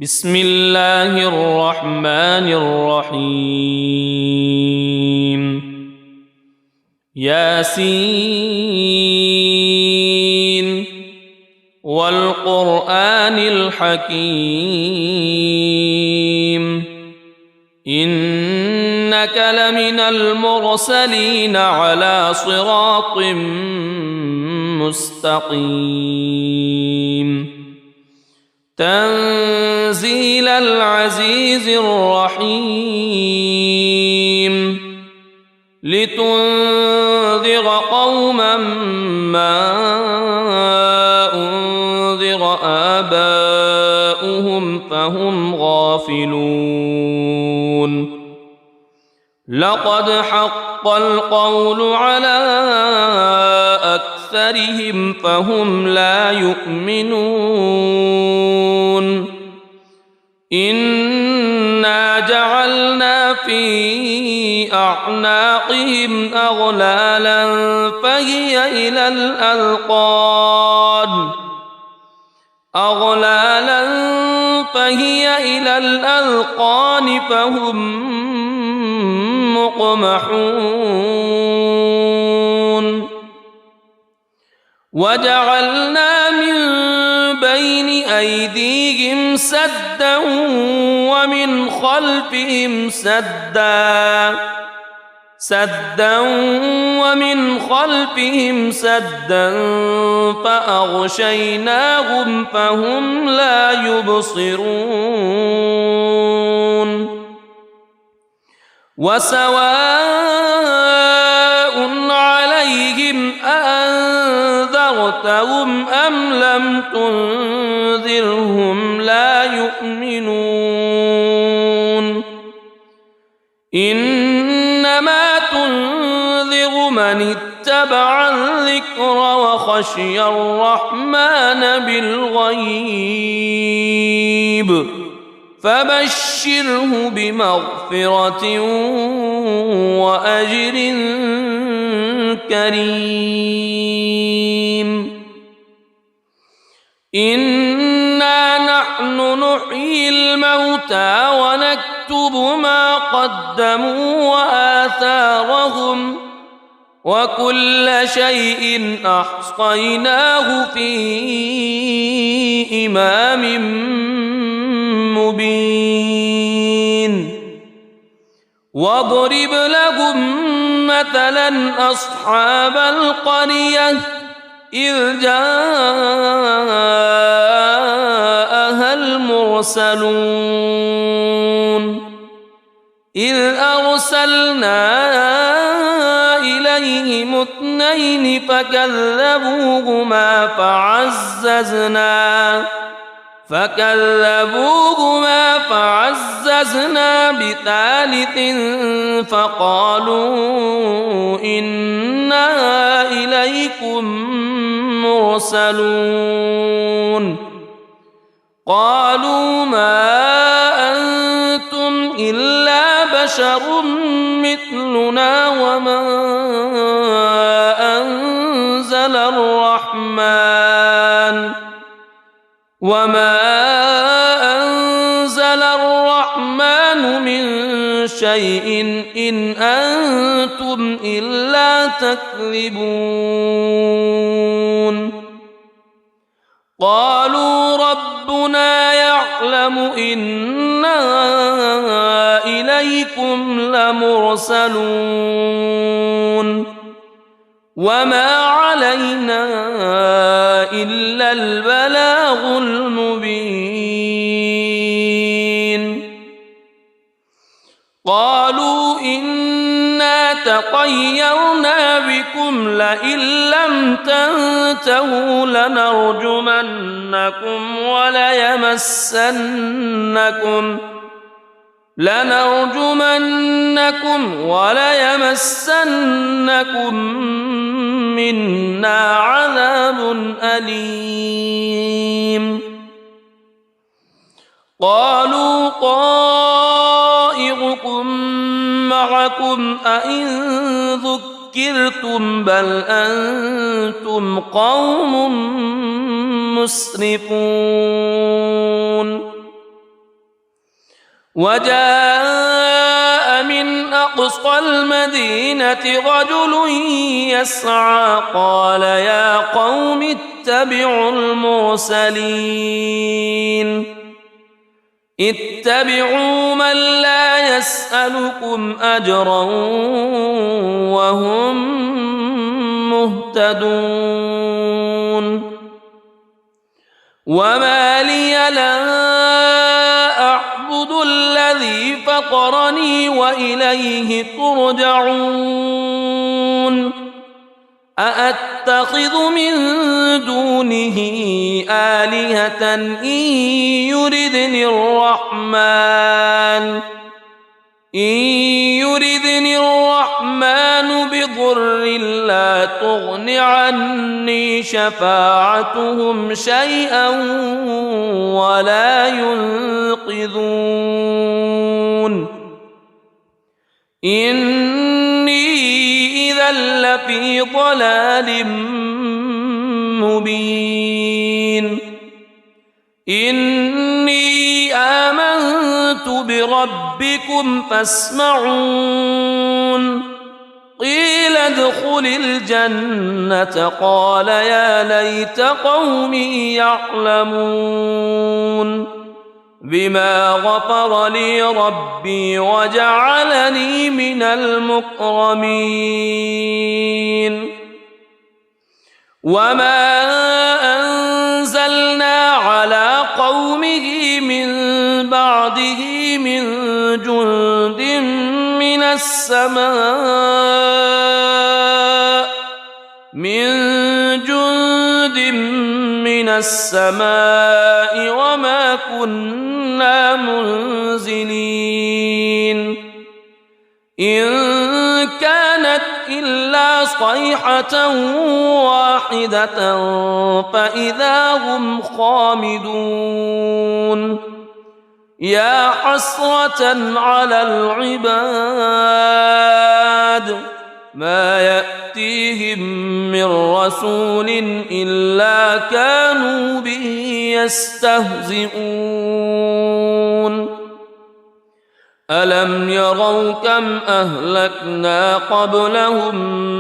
بسم الله الرحمن الرحيم ياسين والقرآن الحكيم إنك لمن المرسلين على صراط مستقيم تنزيل العزيز الرحيم لتنذر قوما ما أنذر آباؤهم فهم غافلون لقد حق القول على أكثرهم فهم لا يؤمنون إنا جعلنا في أعناقهم أغلالا فهي إلى الأذقان فهم مقمحون وجعلنا من بين أيديهم سدا ومن خلفهم سدا فأغشيناهم فهم لا يبصرون وسواء عليهم أأنذرتهم أم لم تنذرهم لا يؤمنون إنما تنذر من اتبع الذكر وخشي الرحمن بالغيب فبشره بمغفرة وأجر كريم إنا نحن نحيي الموتى ونكتب ما قدموا وآثارهم وكل شيء أحصيناه في إمام مبين واضرب لهم مثلا أصحاب القرية إذ جاءها المرسلون إذ أرسلنا إليهم اثنين فكذبوهما فعززنا بثالث فقالوا إنا إليكم مرسلون قالوا ما أنتم إلا بشر مثلنا وما أنزل الرحمن من شيء إن أنتم إلا تكذبون قالوا ربنا يعلم إنا إليكم لمرسلون وما علينا إلا البلاغ المبين قالوا إنا تطيرنا بكم لئن لم تنتهوا لنرجمنكم وليمسنكم منا عذاب أليم قالوا طائركم معكم أئن ذكرتم بل أنتم قوم مسرفون وجاء من أقصى المدينة رجل يسعى قال يا قوم اتبعوا المرسلين اتبعوا من لا يسألكم أجرا وهم مهتدون وما لي لا أعبد الذي فطرني وإليه ترجعون أأتخذ من دونه آلهة إن يردني الرحمن بضر لا تغن عني شفاعتهم شيئا ولا ينقذون إني إذا لفي ضلال مبين إني آمنت بربكم فاسمعون قيل ادخل الجنة قال يا ليت قومي يعلمون بما غفر لي ربي وجعلني من المكرمين وما أنزلنا على قومه من بعده من جند من السماء وما كنا منزلين إن كانت إلا صيحة واحدة فإذا هم خامدون يا حسرة على العباد ما يأتيهم من رسول إلا كانوا به يستهزئون ألم يروا كم أهلكنا قبلهم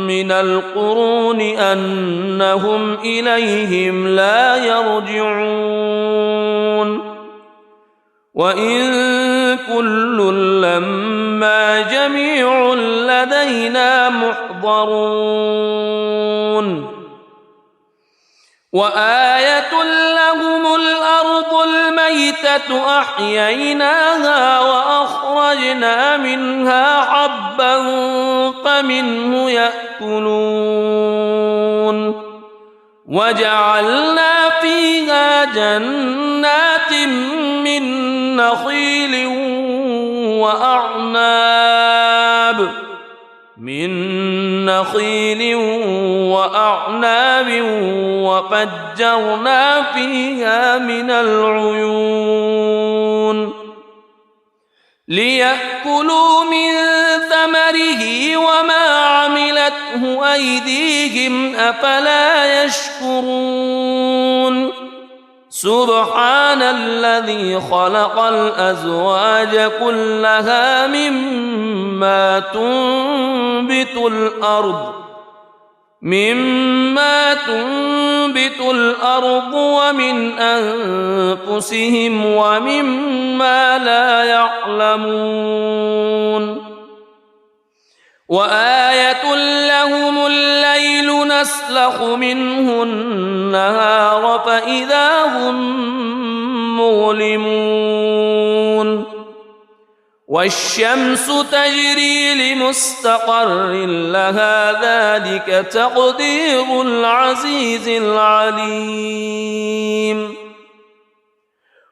من القرون أنهم إليهم لا يرجعون وإن كل لما جميع لدينا محضرون وآية لهم الأرض الميتة أحييناها وأخرجنا منها حبا فمنه يأكلون وجعلنا فيها جنات من نخيل وأعناب وفجرنا فيها من العيون ليأكلوا من ثمره وما عملته أيديهم أفلا يشكرون سبحان الذي خلق الأزواج كلها مما تنبت الأرض ومن أنفسهم ومما لا يعلمون وآية لهم الليل نسلخ منه النهار فإذا هم مظلمون والشمس تجري لمستقر لها ذلك تقدير العزيز العليم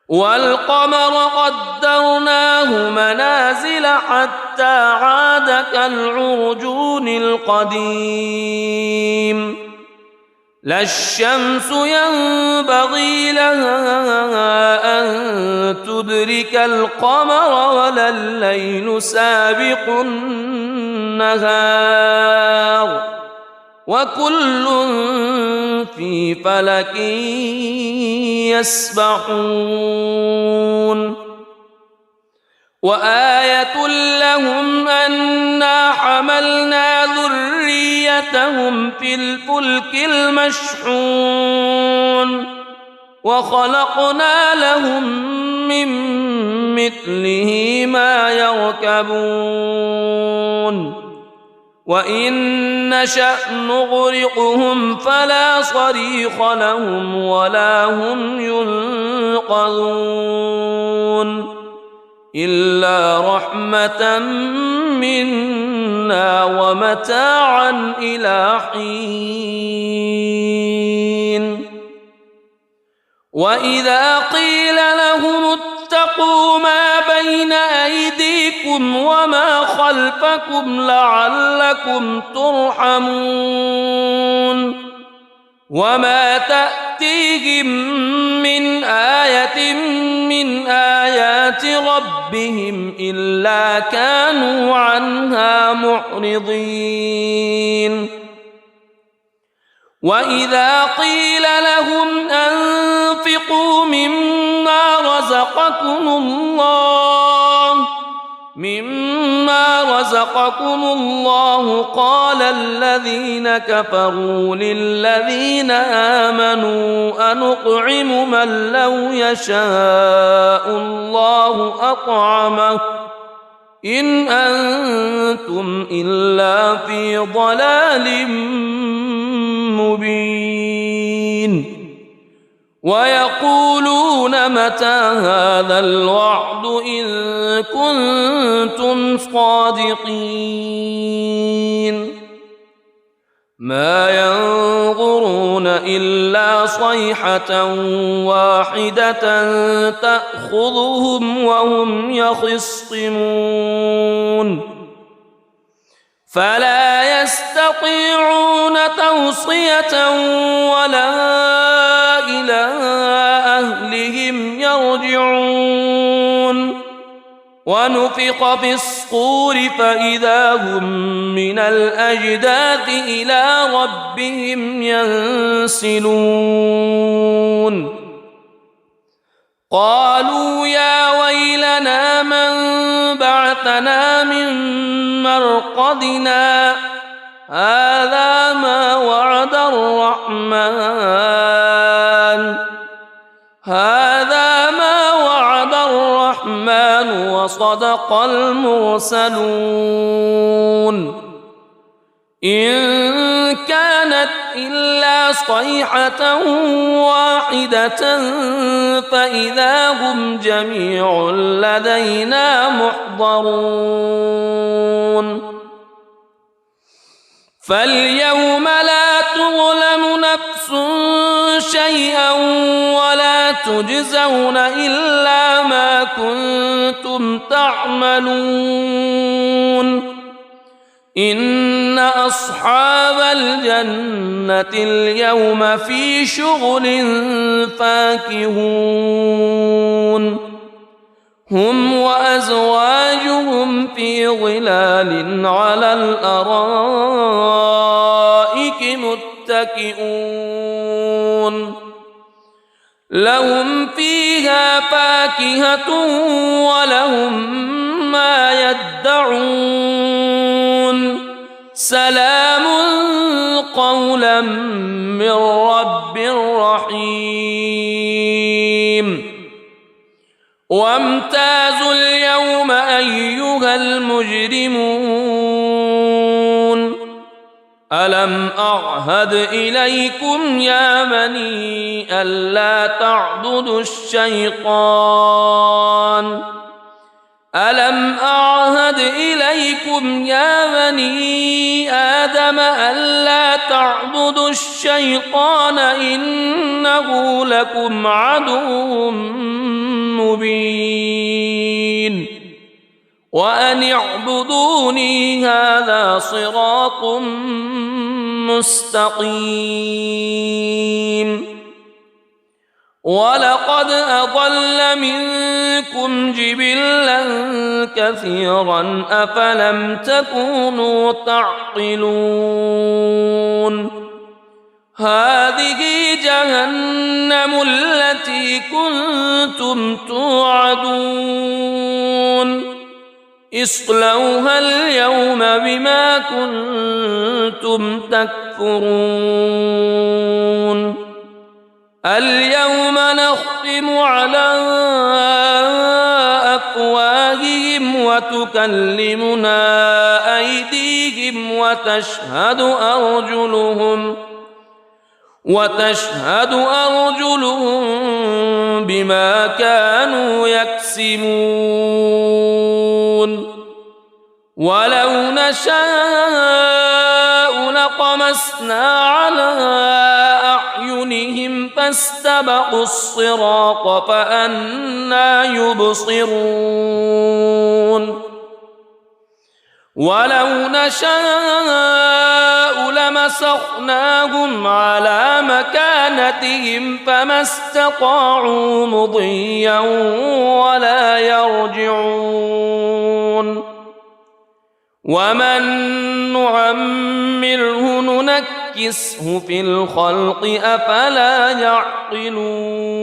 والقمر قدرناه منازل حتى عاد كالعرجون القديم لا الشمس ينبغي لها أن تدرك القمر ولا الليل سابق النهار وكل في فلك يسبحون وآية لهم أنا حملنا ذريتهم في الفلك المشحون وخلقنا لهم من مثله ما يركبون وإن نشأ نغرقهم فلا صريخ لهم ولا هم ينقذون إلا رحمة منا ومتاعا إلى حين وإذا قيل لهم اتقوا ما بين أيديكم وما خلفكم لعلكم ترحمون وما تأتيهم من آية من آيات ربهم إلا كانوا عنها معرضين وإذا قيل لهم أنفقوا مما رزقكم الله قال الذين كفروا للذين آمنوا أنطعم من لو يشاء الله أطعمه إن أنتم إلا في ضلال مبين ويقولون متى هذا الوعد إن كنتم صادقين ما ينظرون إلا صيحة واحدة تأخذهم وهم يخصمون فلا يستطيعون توصية ولا إلى أهلهم يرجعون ونفخ في الصور فإذا هم من الأجداث إلى ربهم ينسلون قالوا يا ويلنا من بعثنا من مرقدنا هذا ما وعد الرحمن وصدق المرسلون إن كانت إلا صيحة واحدة فإذا هم جميع لدينا محضرون فاليوم لا تظلم نفس شيئا ولا تجزون إلا ما كنتم تعملون إن أصحاب الجنة اليوم في شغل فاكهون هم وأزواجهم في ظلال على الأرائك متكئون لهم فيها فاكهة ولهم ما يدعون سلام قولا من رب رحيم وامتازوا اليوم أيها المجرمون ألم أعهد إليكم يا بني ألا تعبدوا الشيطان ألم أعهد إليكم يا بني آدم ألا تعبدوا الشيطان إنه لكم عدو مبين وأن اعبدوني هذا صراط مستقيم ولقد أضل منكم جبلا كثيرا أفلم تكونوا تعقلون هذه جهنم التي كنتم توعدون اصلوها اليوم بما كنتم تكفرون اليوم نختم على أفواههم وتكلمنا أيديهم وتشهد أرجلهم بما كانوا يكسبون ولو نشاء لطمسنا على أعينهم فاستبقوا الصراط فأنى يبصرون ولو نشاء لمسخناهم على مكانتهم فما استطاعوا مضيا ولا يرجعون ومن نعمره ننكسه في الخلق أفلا يعقلون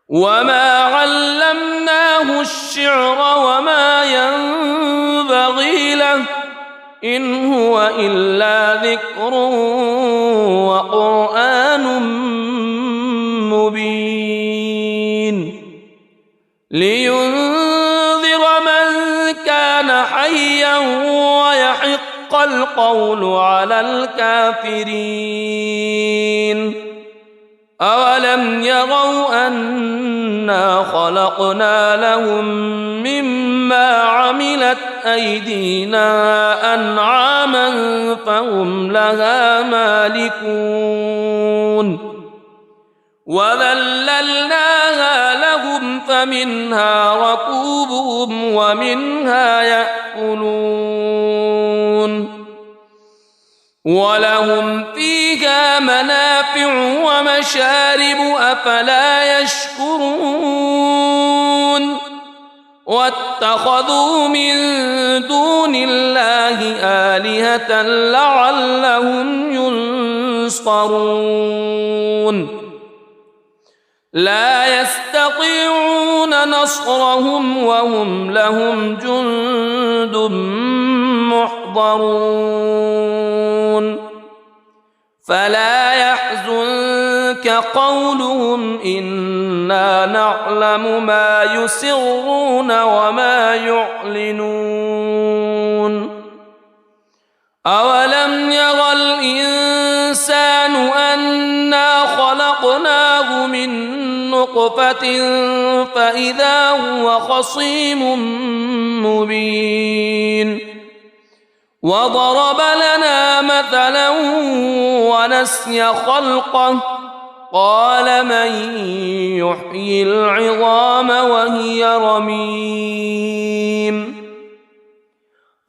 وما علمناه الشعر وما ينبغي له إن هو إلا ذكر وقرآن مبين لينذر من كان حيا ويحق القول على الكافرين أولم يروا أنا خلقنا لهم مما عملت أيدينا أنعاما فهم لها مالكون وذللناها لهم فمنها ركوبهم ومنها يأكلون ولهم فيها منافع ومشارب أفلا يشكرون واتخذوا من دون الله آلهة لعلهم ينصرون لا يستطيعون نصرهم وهم لهم جند محضرون فلا يحزنك قولهم إنا نعلم ما يسرون وما يعلنون أولم ير الإنسان أنا خلقناه من نطفة فإذا هو خصيم مبين وضرب لنا مثلا ونسي خلقه قال من يحيي العظام وهي رميم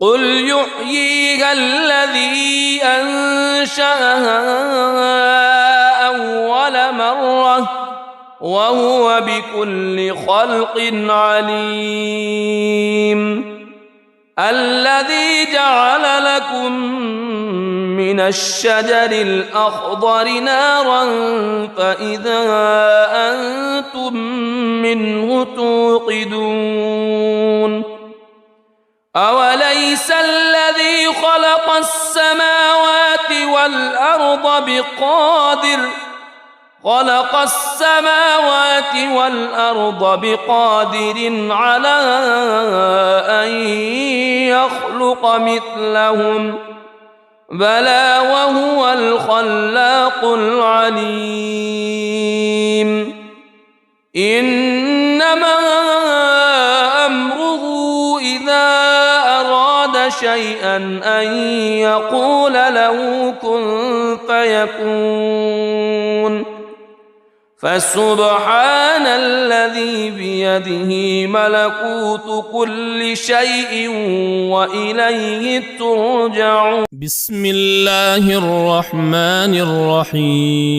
قل يحييها الذي أنشأها أول مرة وهو بكل خلق عليم الذي جعل لكم من الشجر الأخضر نارا فإذا أنتم منه توقدون أوليس الذي خلق السماوات والأرض بقادر على أن يخلق مثلهم بلى وهو الخلاق العليم إنما أمره إذا أراد شيئا أن يقول له كن فيكون فسبحان الذي بيده ملكوت كل شيء وإليه ترجعون بسم الله الرحمن الرحيم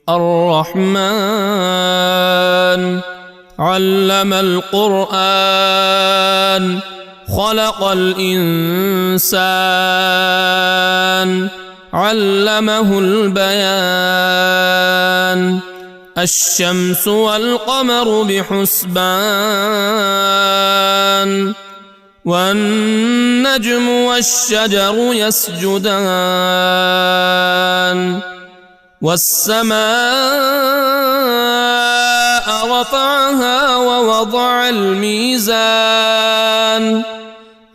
الرحمن علم القرآن خلق الإنسان علمه البيان الشمس والقمر بحسبان والنجم والشجر يسجدان والسماء رفعها ووضع الميزان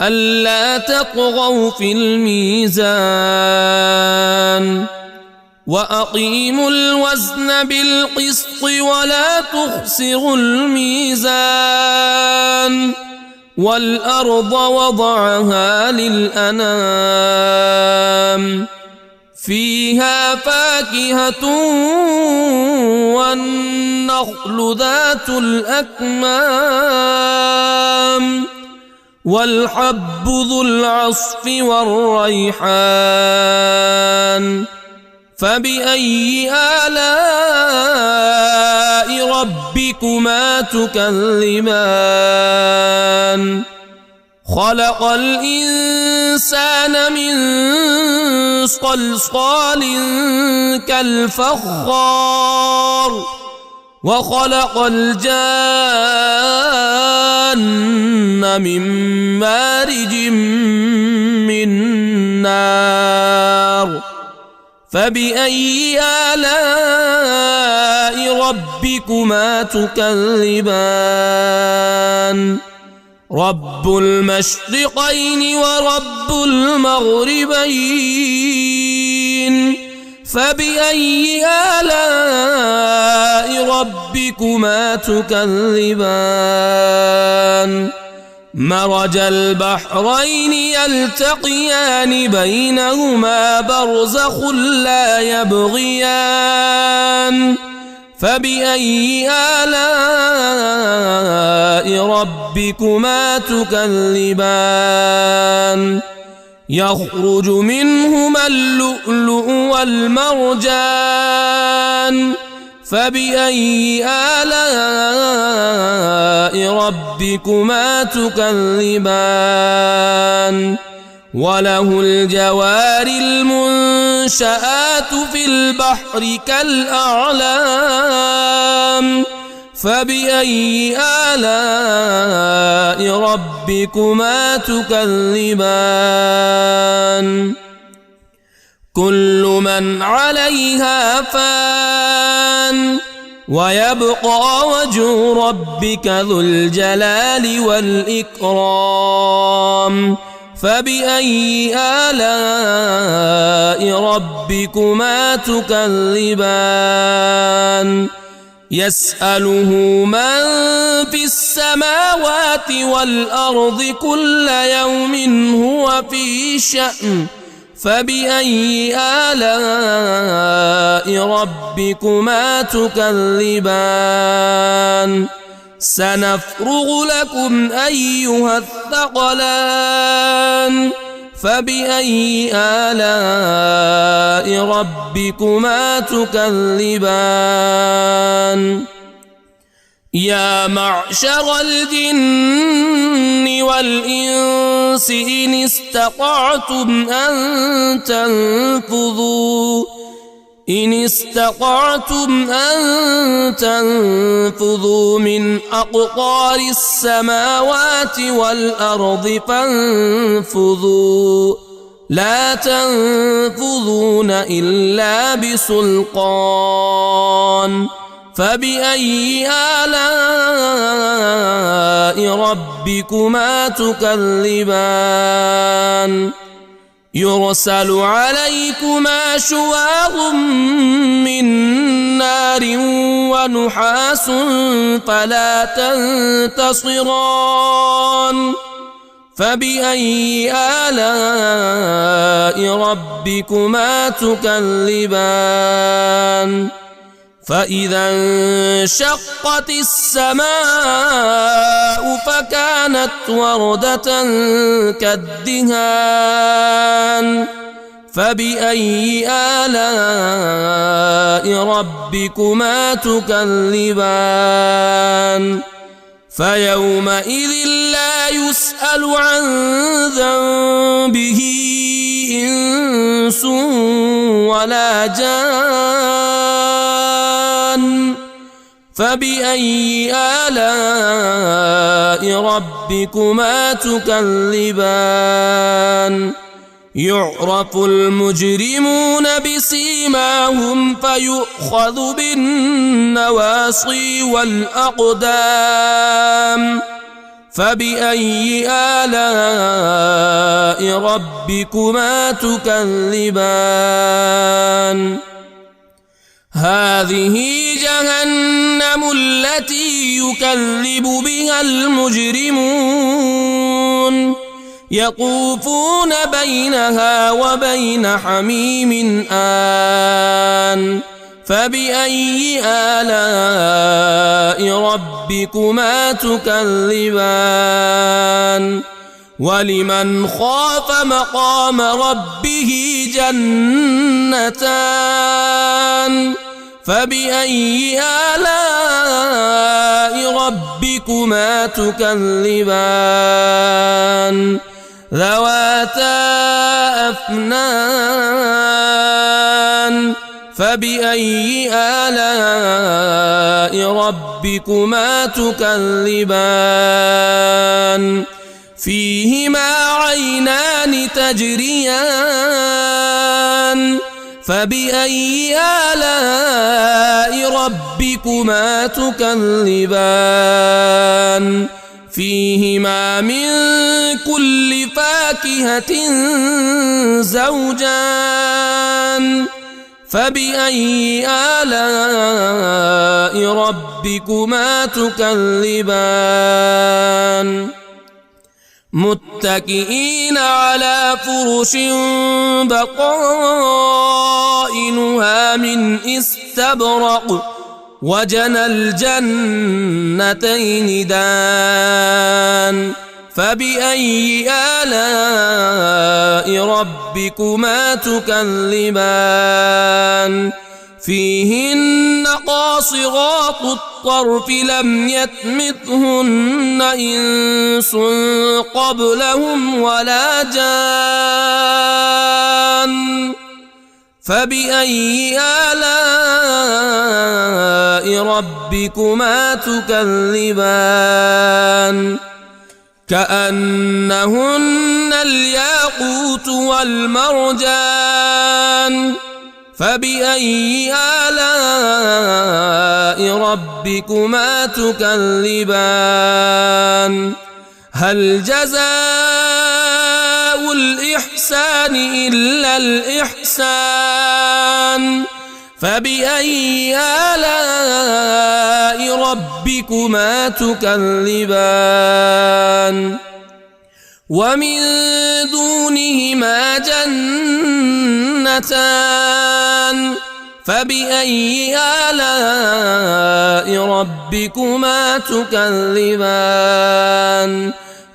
ألا تطغوا في الميزان وأقيموا الوزن بالقسط ولا تخسروا الميزان والأرض وضعها للأنام فيها فاكهة والنخل ذات الأكمام والحب ذو العصف والريحان فبأي آلاء ربكما تكذبان خلق الإنسان من صلصال كالفخار وخلق الجان من مارج من نار فبأي آلاء ربكما تكذبان رب المشرقين ورب المغربين فبأي آلاء ربكما تكذبان مرج البحرين يلتقيان بينهما برزخ لا يبغيان فبأي آلاء ربكما تكذبان يخرج منهما اللؤلؤ والمرجان فبأي آلاء ربكما تكذبان وله الجوار المنشآت في البحر كالأعلام فبأي آلاء ربكما تكذبان كل من عليها فان ويبقى وجه ربك ذو الجلال والإكرام فبأي آلاء ربكما تكذبان يسأله من في السماوات والأرض كل يوم هو في شأن فبأي آلاء ربكما تكذبان سنفرغ لكم أيها الثقلان فبأي آلاء ربكما تكذبان يا معشر الجن والإنس إن استطعتم أن تنفذوا من أقطار السماوات والأرض فانفذوا لا تنفذون إلا بسلطان فبأي آلاء ربكما تكذبان يرسل عليكما شواظ من نار ونحاس فلا تنتصران فبأي آلاء ربكما تكذبان فإذا انشقت السماء فكانت وردة كالدهان فبأي آلاء ربكما تكذبان فيومئذ لا يسأل عن ذنبه إنس ولا جان فبأي آلاء ربكما تكذبان يعرف المجرمون بسيماهم فيؤخذ بالنواصي والأقدام فبأي آلاء ربكما تكذبان هذه جهنم التي يكذب بها المجرمون يطوفون بينها وبين حميم آن فبأي آلاء ربكما تكذبان ولمن خاف مقام ربه جنتان فبأي آلاء ربكما تكذبان ذواتا أفنان فبأي آلاء ربكما تكذبان فيهما عينان تجريان فبأي آلاء ربكما تكذبان فيهما من كل فاكهة زوجان فبأي آلاء ربكما تكذبان متكئين على فرش بطائنها من استبرق وجنى الجنتين دان فبأي آلاء ربكما تكذبان فيهن قاصرات الطرف لم يطمثهن إنس قبلهم ولا جان فبأي آلاء ربكما تكذبان كأنهن الياقوت والمرجان فبأي آلاء ربكما تكذبان هل جزاء الإحسان إلا الإحسان فبأي آلاء ربكما تكذبان ومن دونهما جنتان فبأي آلاء ربكما تكذبان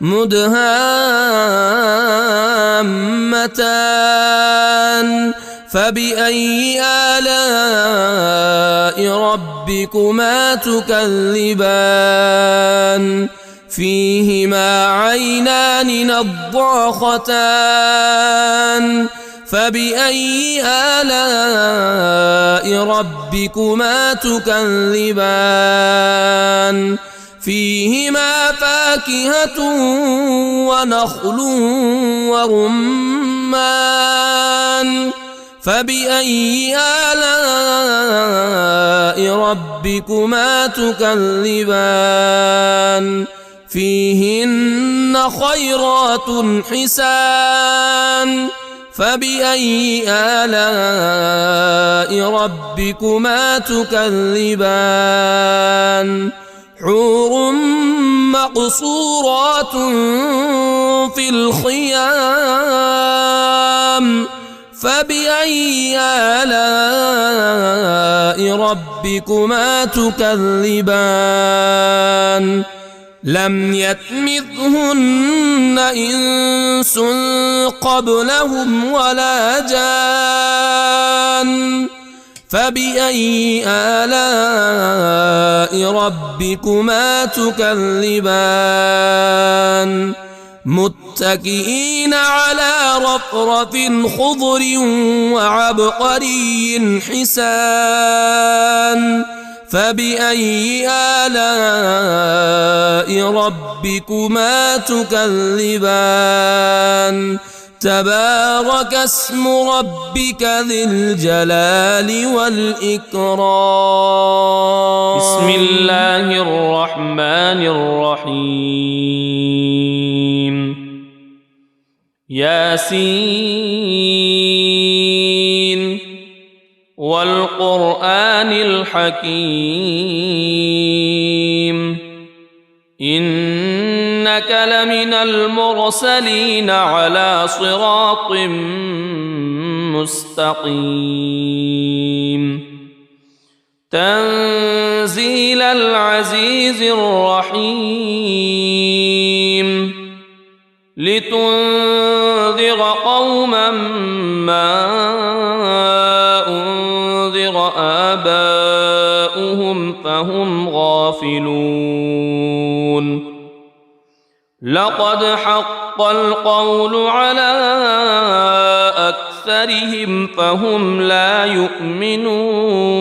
مدهامتان فبأي آلاء ربكما تكذبان فيهما عينان نضاختان فبأي آلاء ربكما تكذبان فيهما فاكهة ونخل ورمان فبأي آلاء ربكما تكذبان فيهن خيرات حسان فبأي آلاء ربكما تكذبان حور مقصورات في الخيام فبأي آلاء ربكما تكذبان لم يطمثهن إنس قبلهم ولا جان فبأي آلاء ربكما تكذبان متكئين على رفرف خضر وعبقري حسان فبأي آلاء ربكما تكذبان تبارك اسم ربك ذي الجلال والإكرام بسم الله الرحمن الرحيم ياسين والقرآن الحكيم إنك لمن المرسلين على صراط مستقيم تنزيل العزيز الرحيم لتنذر قوما ما أنذر آباؤهم فهم غافلون لقد حق القول على أكثرهم فهم لا يؤمنون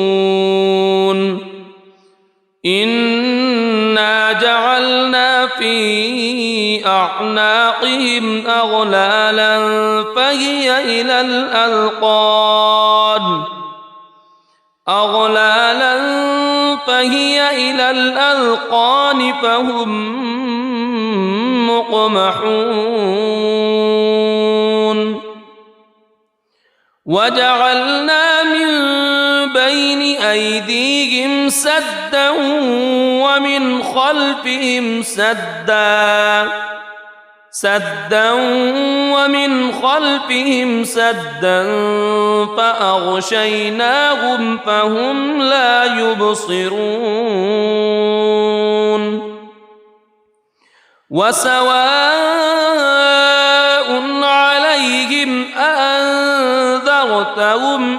إنا جعلنا في أعناقهم أغلالا فهي إلى الأذقان فهم مقمحون وجعلنا من بين أيديهم سدا ومن خلفهم سدا فأغشيناهم فهم لا يبصرون وسواء عليهم أأنذرتهم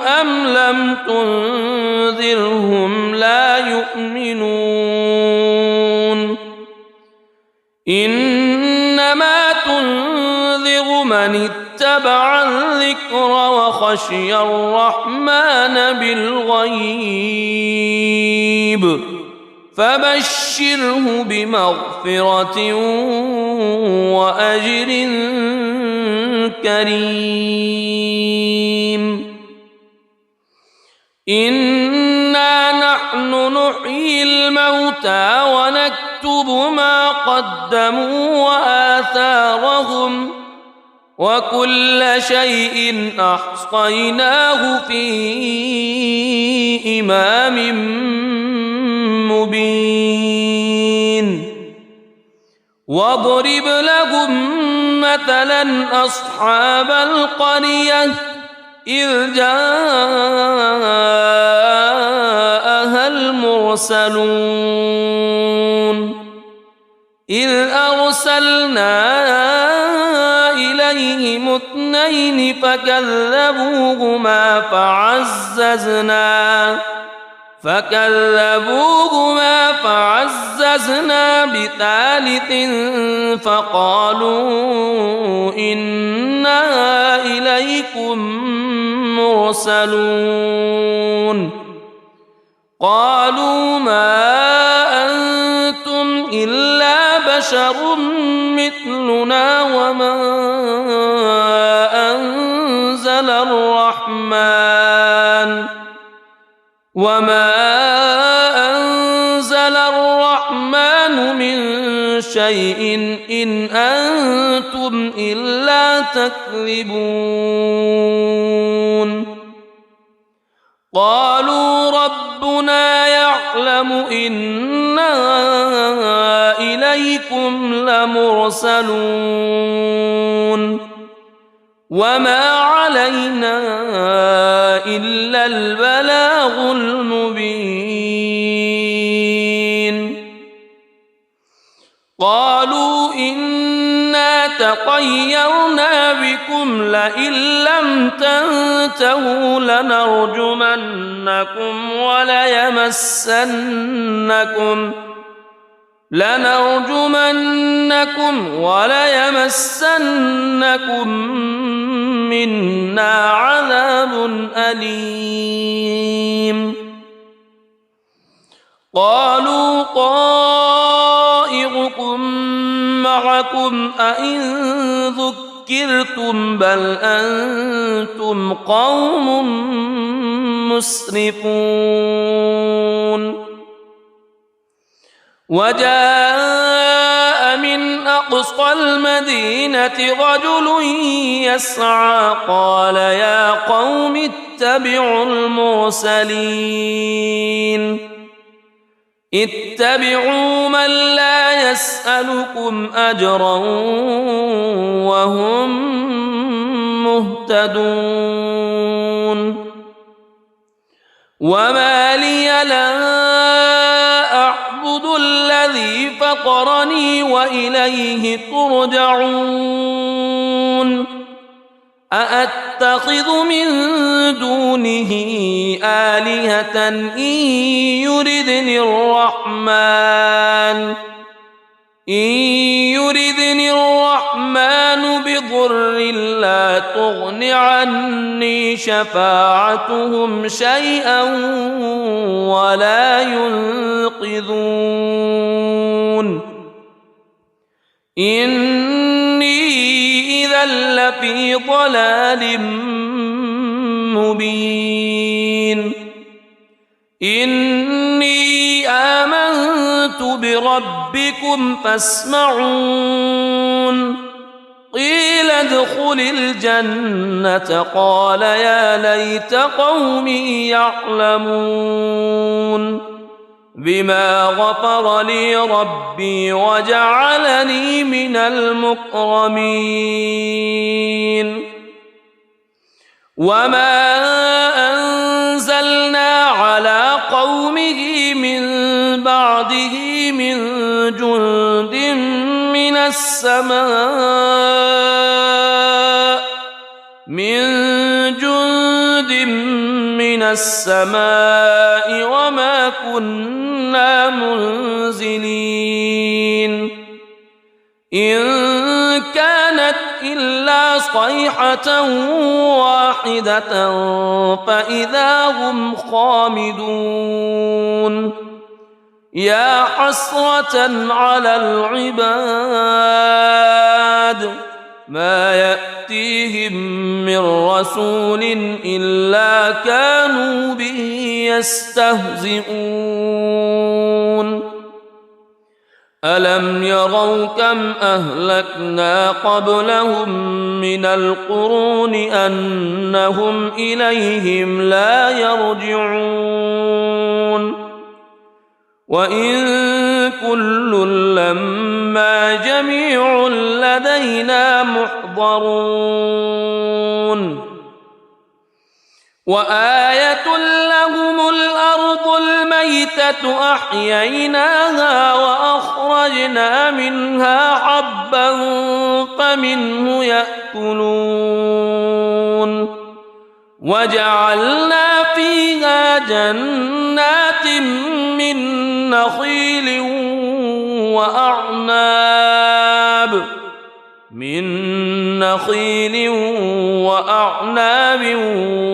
أم لم تنذرهم لا يؤمنون إنما تنذر من اتبع الذكر وخشي الرحمن بالغيب فبشره بمغفرة وأجر كريم إنا نحن نحيي الموتى ونكتب ما قدموا وآثارهم وكل شيء أحصيناه في إمام مبين واضرب لهم مثلا أصحاب القرية إذ جاءها المرسلون إذ أرسلنا إليهم اثنين فكذبوهما فعززنا بثالث فقالوا إنا إليكم مرسلون قالوا ما أنتم إلا بشر مثلنا وما أنزل الرحمن من شيء إن أنتم إلا تكذبون قالوا ربنا يعلم إنا إليكم لمرسلون وما علينا إلا البلاغ المبين قالوا إنا تطيرنا بكم لئن لم تنتهوا لنرجمنكم وليمسنكم منا عذاب أليم قالوا طائركم معكم أئن ذكرتم بل أنتم قوم مسرفون وجاء من أقصى المدينة رجل يسعى قال يا قوم اتبعوا المرسلين اتبعوا من لا يسألكم أجرا وهم مهتدون وما لي لا أعبد الذي فطرني وإليه ترجعون أأتخذ من دونه آلهة إن يردني الرحمن بضر لا تغن عني شفاعتهم شيئا ولا ينقذون إني إذا لفي ضلال مبين إني آمنت بربكم فاسمعون قيل ادخل الجنة قال يا ليت قومي يعلمون بما غفر لي ربي وجعلني من المكرمين وما أنزلنا على قومه من بعده من جند من السماء وما كنا منزلين إن كانت إلا صيحة واحدة فإذا هم خامدون يا حسرة على العباد ما يأتيهم من رسول إلا كانوا به يستهزئون ألم يروا كم أهلكنا قبلهم من القرون أنهم إليهم لا يرجعون وإن كل لما جميع لدينا محضرون وآية لهم الأرض الميتة أحييناها وأخرجنا منها حبا فمنه يأكلون وجعلنا فيها جنات من نخيل وأعناب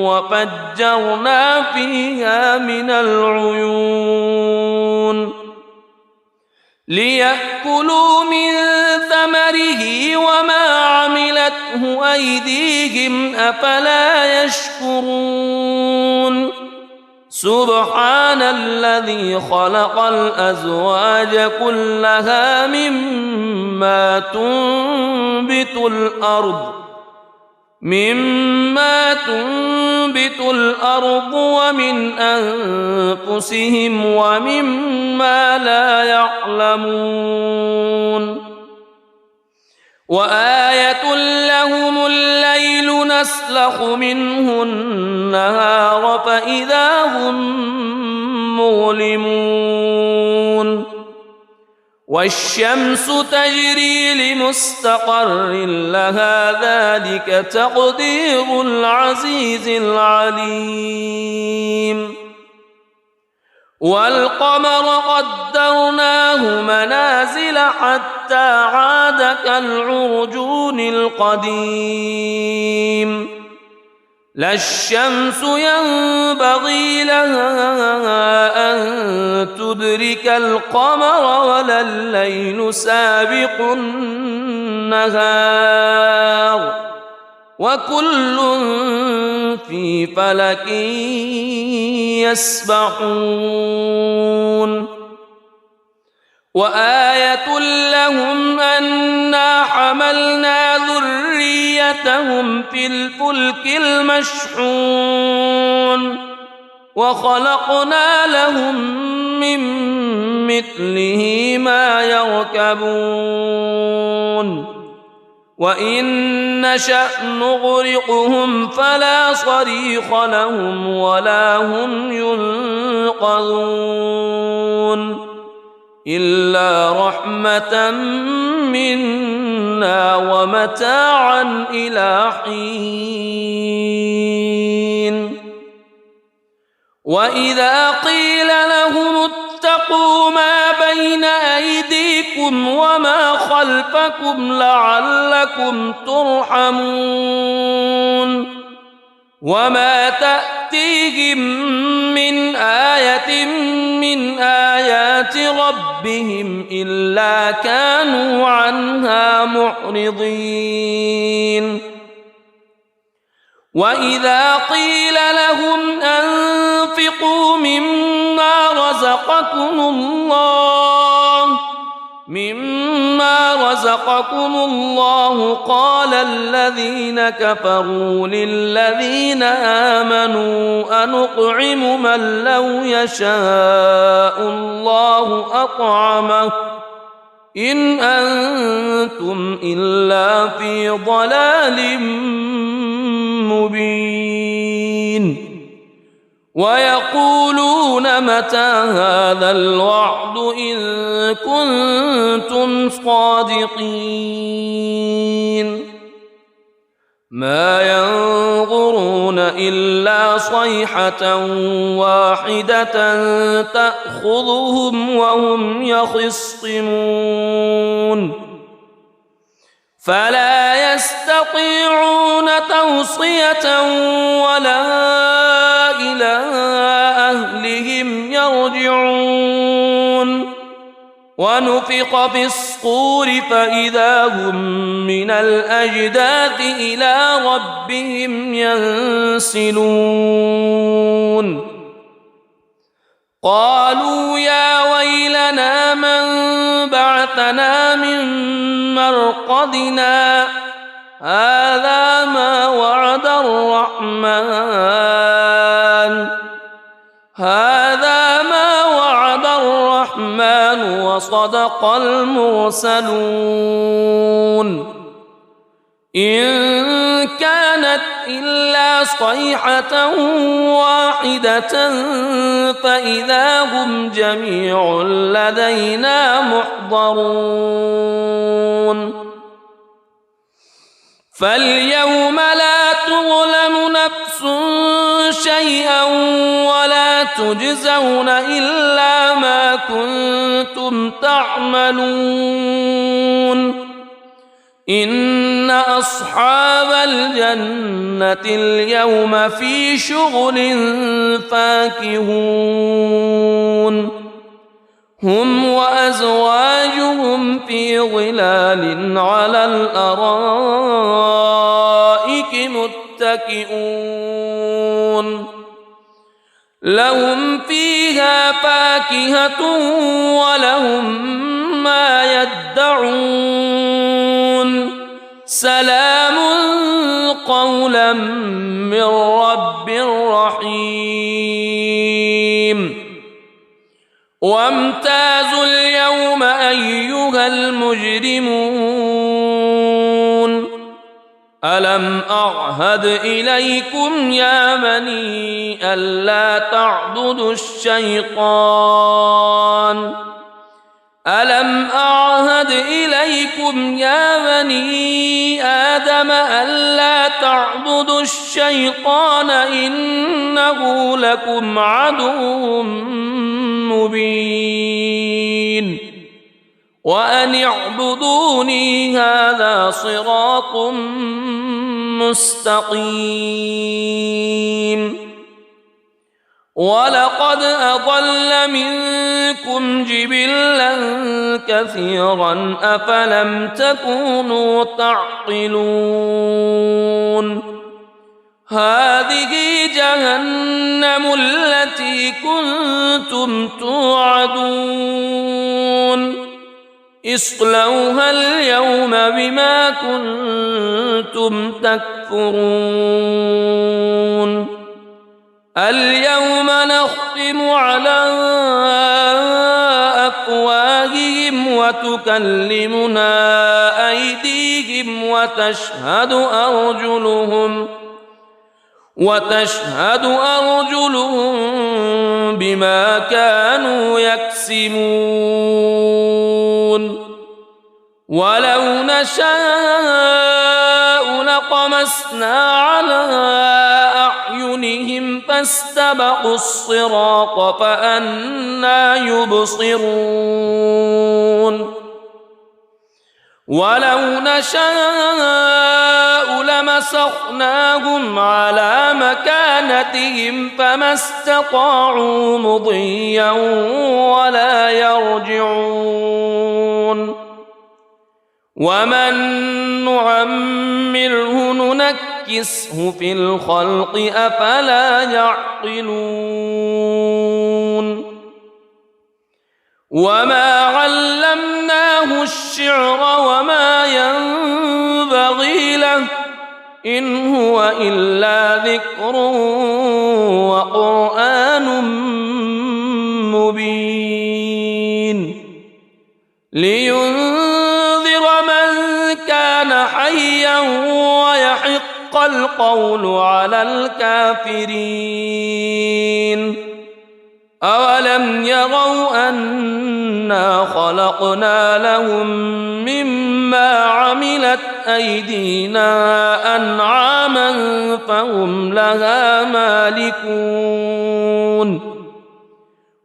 وفجرنا فيها من العيون ليأكلوا من ثمره وما عملته أيديهم أفلا يشكرون سبحان الذي خلق الأزواج كلها مما تنبت الأرض ومن أنفسهم ومما لا يعلمون وآية لهم الليل نسلخ منه النهار فإذا هم مظلمون والشمس تجري لمستقر لها ذلك تقدير العزيز العليم والقمر قدرناه منازل حتى عاد كالعرجون القديم لا الشمس ينبغي لها أن تدرك القمر ولا الليل سابق النهار وكل في فلك يسبحون وآية لهم أنا حملنا ذريتهم في الفلك المشحون وخلقنا لهم من مثله ما يركبون وإن نشأ نغرقهم فلا صريخ لهم ولا هم ينقذون إلا رحمة منا ومتاعا إلى حين وإذا قيل لهم اتقوا ما بين أيديكم وما خلفكم لعلكم ترحمون وما تأتيهم من آية من آيات ربهم إلا كانوا عنها معرضين وإذا قيل لهم أنفقوا مما رزقكم الله قال الذين كفروا للذين آمنوا أنطعم من لو يشاء الله أطعمه إن أنتم إلا في ضلال مبين ويقولون متى هذا الوعد إن كنتم صادقين ما ينظرون إلا صيحة واحدة تأخذهم وهم يخصمون فلا يستطيعون توصية ولا إلى أهلهم يرجعون ونفخ في الصور فإذا هم من الأجداث إلى ربهم ينسلون قالوا يا ويلنا من بعثنا من مرقدنا هذا ما وعد الرحمن وصدق المرسلون إن كانت إلا صيحة واحدة فإذا هم جميع لدينا محضرون فاليوم لا تظلم نفس شيئا ولا تجزون إلا ما كنتم تعملون إن أصحاب الجنة اليوم في شغل فاكهون هم وأزواجهم في ظلال على الأرائك متكئون لهم فيها فاكهة ولهم ما يدعون سلام قولا من رب رحيم وامتازوا اليوم أيها المجرمون ألم أعهد إليكم يا بني ألا تعبدوا الشيطان ألم أعهد إليكم يا بني آدم ألا تعبدوا الشيطان إنه لكم عدو مبين وأن اعبدوني هذا صراط مستقيم ولقد أضل منكم جبلا كثيرا أفلم تكونوا تعقلون هذه جهنم التي كنتم توعدون اصلوها اليوم بما كنتم تكفرون اليوم نختم على أفواههم وتكلمنا أيديهم وتشهد أرجلهم بما كانوا يكسبون ولو نشاء لطمسنا على أعينهم فاستبقوا الصراط فأنى يبصرون ولو نشاء لمسخناهم على مكانتهم فما استطاعوا مضيا ولا يرجعون ومن نعمره ننكسه في الخلق أفلا يعقلون وما علمناه الشعر وما ينبغي له إن هو إلا ذكر وقرآن مبين لينذر من كان حيا ويحق القول على الكافرين أولم يروا أنا خلقنا لهم مما عملت أيدينا أنعاما فهم لها مالكون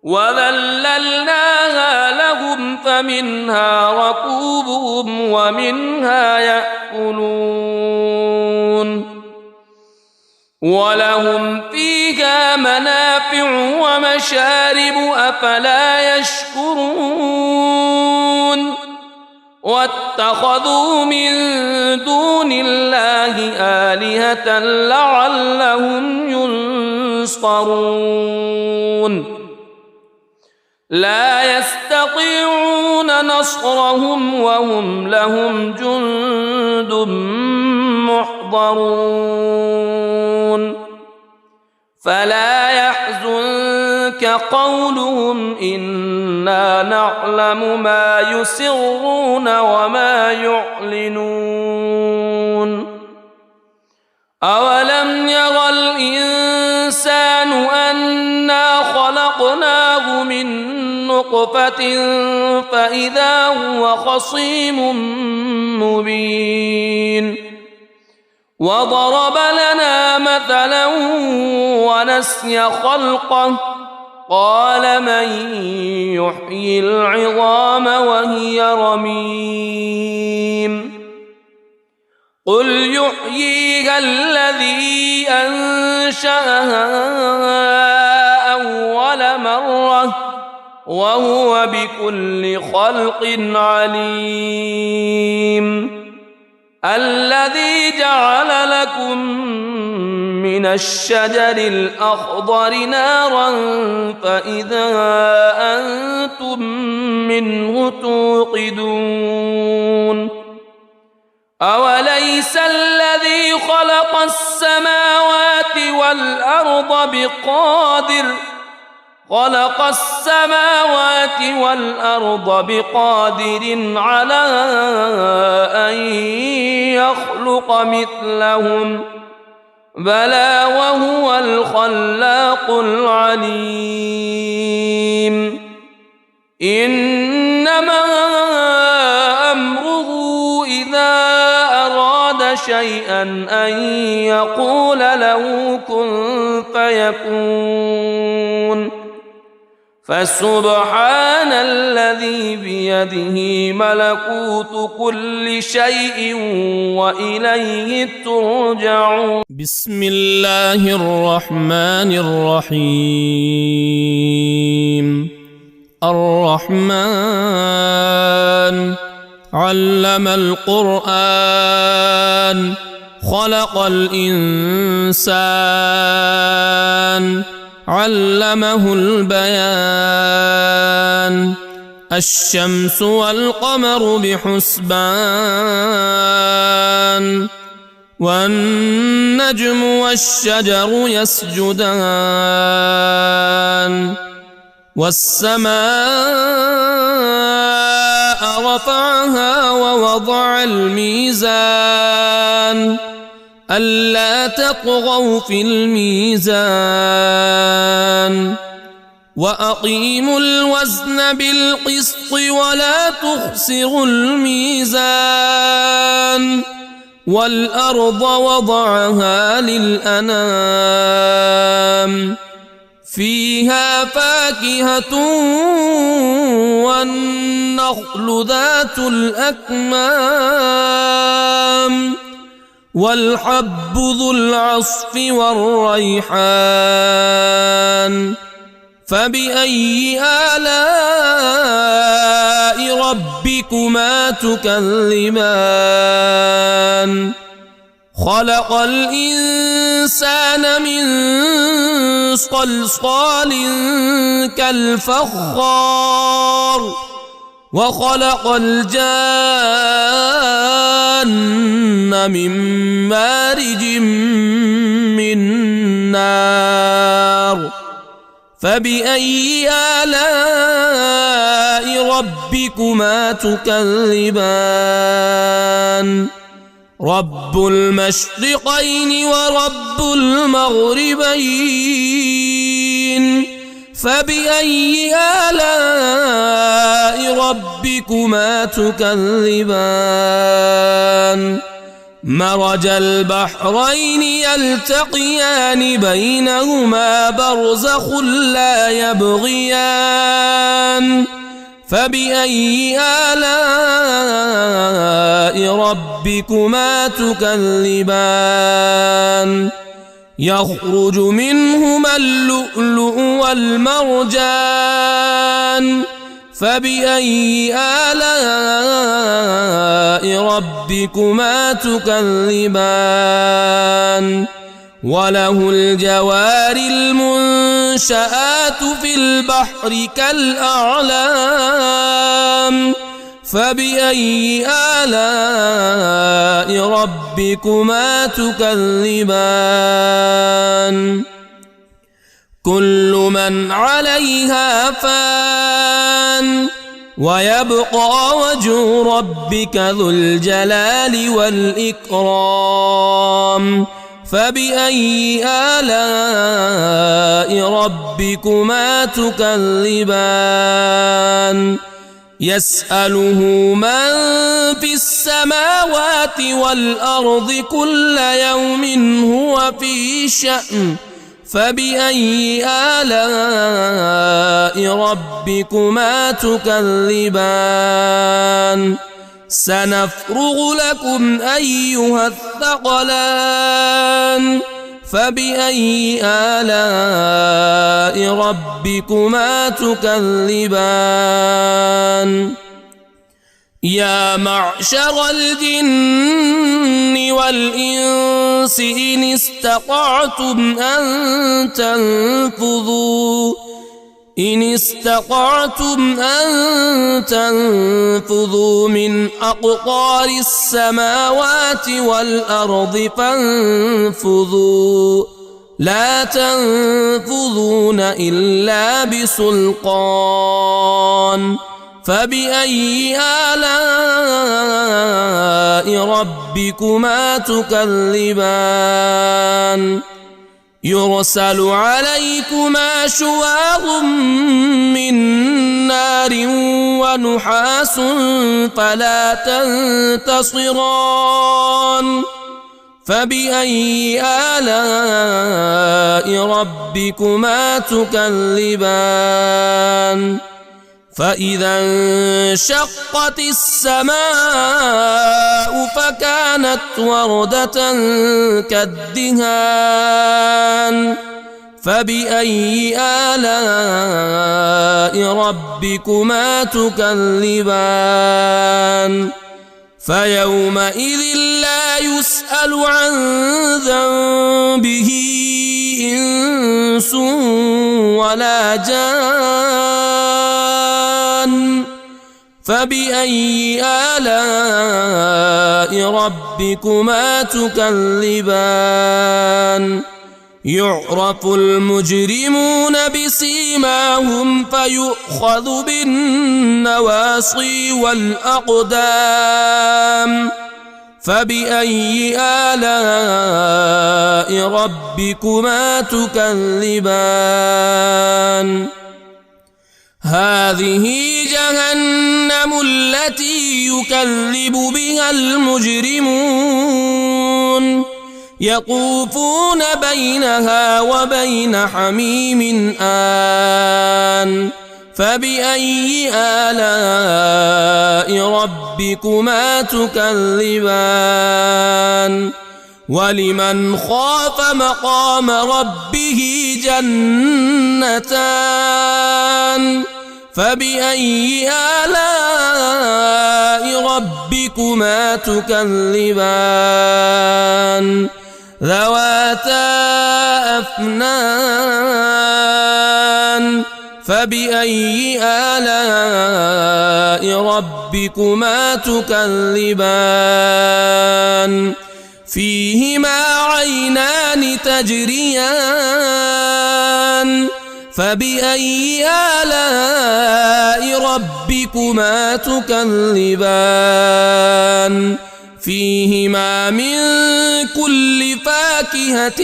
وذللناها لهم فمنها ركوبهم ومنها يأكلون ولهم فيها منافع ومشارب أفلا يشكرون واتخذوا من دون الله آلهة لعلهم ينصرون لا يستطيعون نصرهم وهم لهم جند محضرون فلا يحزنك قولهم إنا نعلم ما يسرون وما يعلنون أولم ير الإنسان أنا خلقناه من نطفة فإذا هو خصيم مبين وضرب لنا مثلا ونسي خلقه قال من يحيي العظام وهي رميم قل يحييها الذي أنشأها أول مرة وهو بكل خلق عليم الذي جعل لكم من الشجر الأخضر نارا فإذا أنتم منه توقدون أوليس الذي خلق السماوات والأرض بقادر على أن يخلق مثلهم بلى وهو الخلاق العليم إنما أمره إذا أراد شيئا أن يقول له كن فيكون فسبحان الذي الذي بيده ملكوت كل شيء وإليه ترجعون. بسم الله الرحمن الرحيم. الرحمن علم القرآن خلق الإنسان علمه البيان. الشمس والقمر بحسبان والنجم والشجر يسجدان. والسماء رفعها ووضع الميزان ألا تطغوا في الميزان وأقيموا الوزن بالقسط ولا تخسروا الميزان. والأرض وضعها للأنام فيها فاكهة والنخل ذات الأكمام والحب ذو العصف والريحان. فبأي آلاء ربكما تكذبان؟ خلق الإنسان من صلصال كالفخار وخلق الجان من مارج من نار. فبأي آلاء ربكما تكذبان؟ رب المشرقين ورب المغربين. فبأي آلاء ربكما تكذبان؟ مرج البحرين يلتقيان بينهما برزخ لا يبغيان. فبأي آلاء ربكما تكذبان؟ يخرج منهما اللؤلؤ والمرجان. فبأي آلاء ربكما تكذبان؟ وله الجوار المنشآت في البحر كالأعلام. فبأي آلاء ربكما تكذبان؟ كل من عليها فان ويبقى وجه ربك ذو الجلال والإكرام. فبأي آلاء ربكما تكذبان؟ يسأله من في السماوات والأرض كل يوم هو في شأن. فبأي آلاء ربكما تكذبان؟ سنفرغ لكم أيها الثقلان. فبأي آلاء ربكما تكذبان؟ يا معشر الجن والإنس إن استطعتم أن تنفذوا من أقطار السماوات والأرض فانفذوا لا تنفذون إلا بسلطان. فبأي آلاء ربكما تكذبان؟ يرسل عليكما شواظ من نار ونحاس فلا تنتصران. فبأي آلاء ربكما تكذبان؟ فإذا انشقت السماء فكانت وردة كالدهان فبأي آلاء ربكما تكذبان فيومئذ لا يسأل عن ذنبه إنس ولا جان فبأي آلاء ربكما تكذبان يعرف المجرمون بسيماهم فيؤخذ بالنواصي والأقدام فبأي آلاء ربكما تكذبان هذه جهنم التي يكذب بها المجرمون يطوفون بينها وبين حميم آن فبأي آلاء ربكما تكذبان ولمن خاف مقام ربه جنتان فبأي آلاء ربكما تكذبان ذواتا أفنان فبأي آلاء ربكما تكذبان فيهما عينان تجريان فبأي آلاء ربكما تكذبان فيهما من كل فاكهة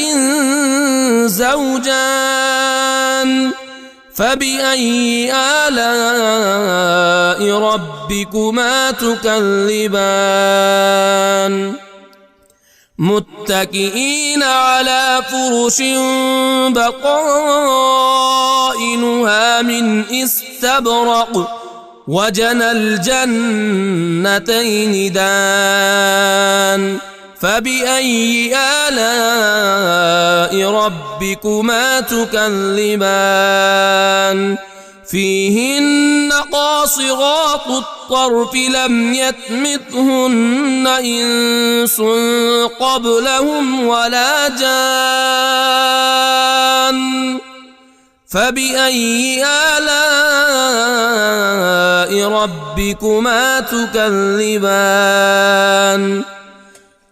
زوجان فبأي آلاء ربكما تكذبان متكئين على فرش بطائنها من استبرق وجنى الجنتين دان فبأي آلاء ربكما تكذبان فيهن قاصرات الطرف لم يطمثهن إنس قبلهم ولا جان فبأي آلاء ربكما تكذبان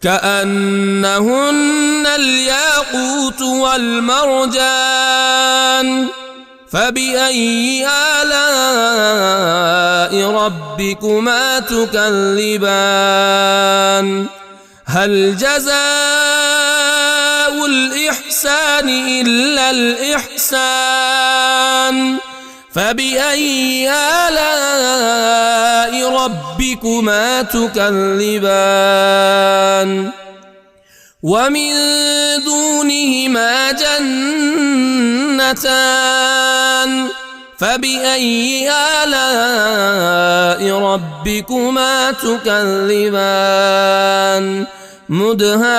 كأنهن الياقوت والمرجان فبأي آلاء ربكما تكذبان هل جزاء الإحسان إلا الإحسان فبأي آلاء ربكما تكذبان ومن دونهما جنتان فبأي آلاء ربكما تكذبان مدهامتان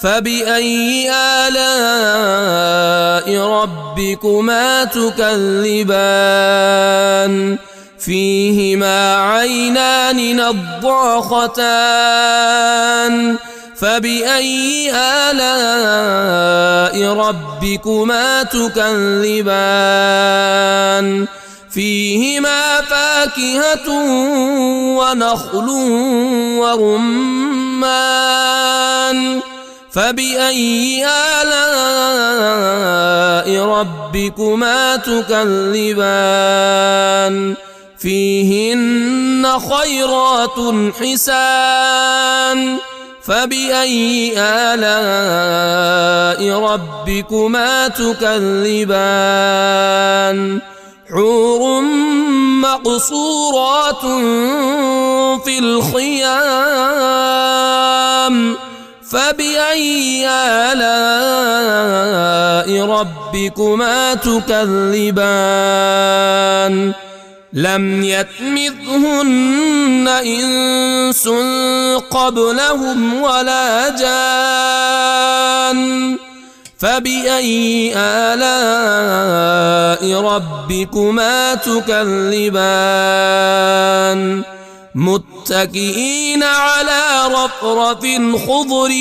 فبأي آلاء ربكما تكذبان فيهما عينان نضاختان فبأي آلاء ربكما تكذبان فيهما فاكهة ونخل ورمان فبأي آلاء ربكما تكذبان فيهن خيرات حسان فبأي آلاء ربكما تكذبان حور مقصورات في الخيام فبأي آلاء ربكما تكذبان لم يطمثهن إنس قبلهم ولا جان فبأي آلاء ربكما تكذبان متكئين على رفرف خضر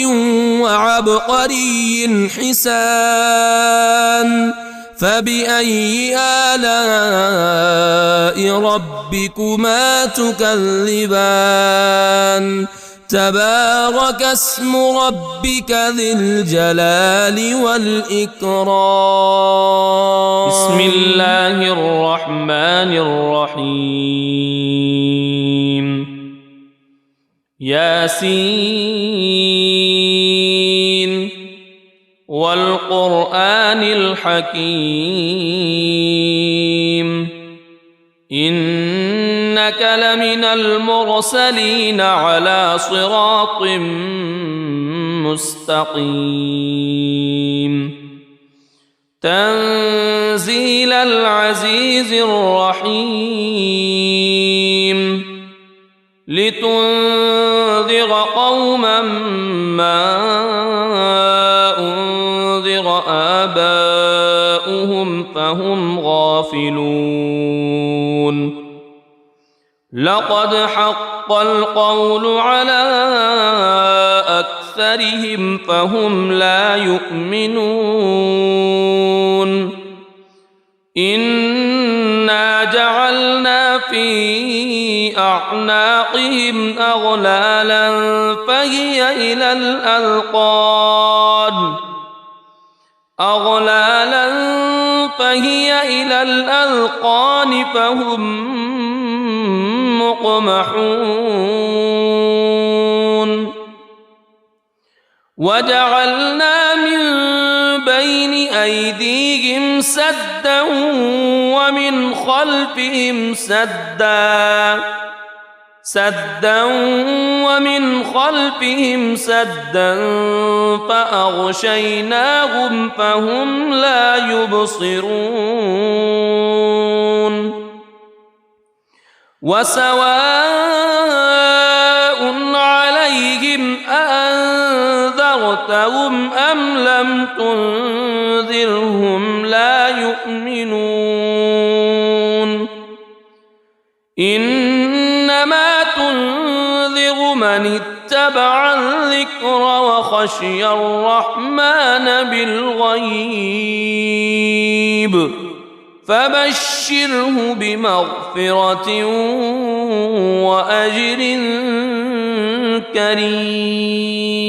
وعبقري حسان فبأي آلاء ربكما تكذبان تبارك اسم ربك ذي الجلال والإكرام. بسم الله الرحمن الرحيم. ياسين والقرآن الحكيم إنك لمن المرسلين على صراط مستقيم تنزيل العزيز الرحيم لتنذر قوما ما أنذر آباؤهم فهم غافلون لقد حق القول على أكثرهم فهم لا يؤمنون إنا جعلنا في أعناقهم أغلالا فهي إلى الأذقان فهم مقمحون وجعلنا من بين أيديهم سدا ومن خلفهم سدا فأغشيناهم فهم لا يبصرون وسواء عليهم أأنذرتهم أم لم تنذرهم لا يؤمنون إنما تنذر من اتبع الذكر وخشي الرحمن بالغيب فبشره بمغفرة وأجر كريم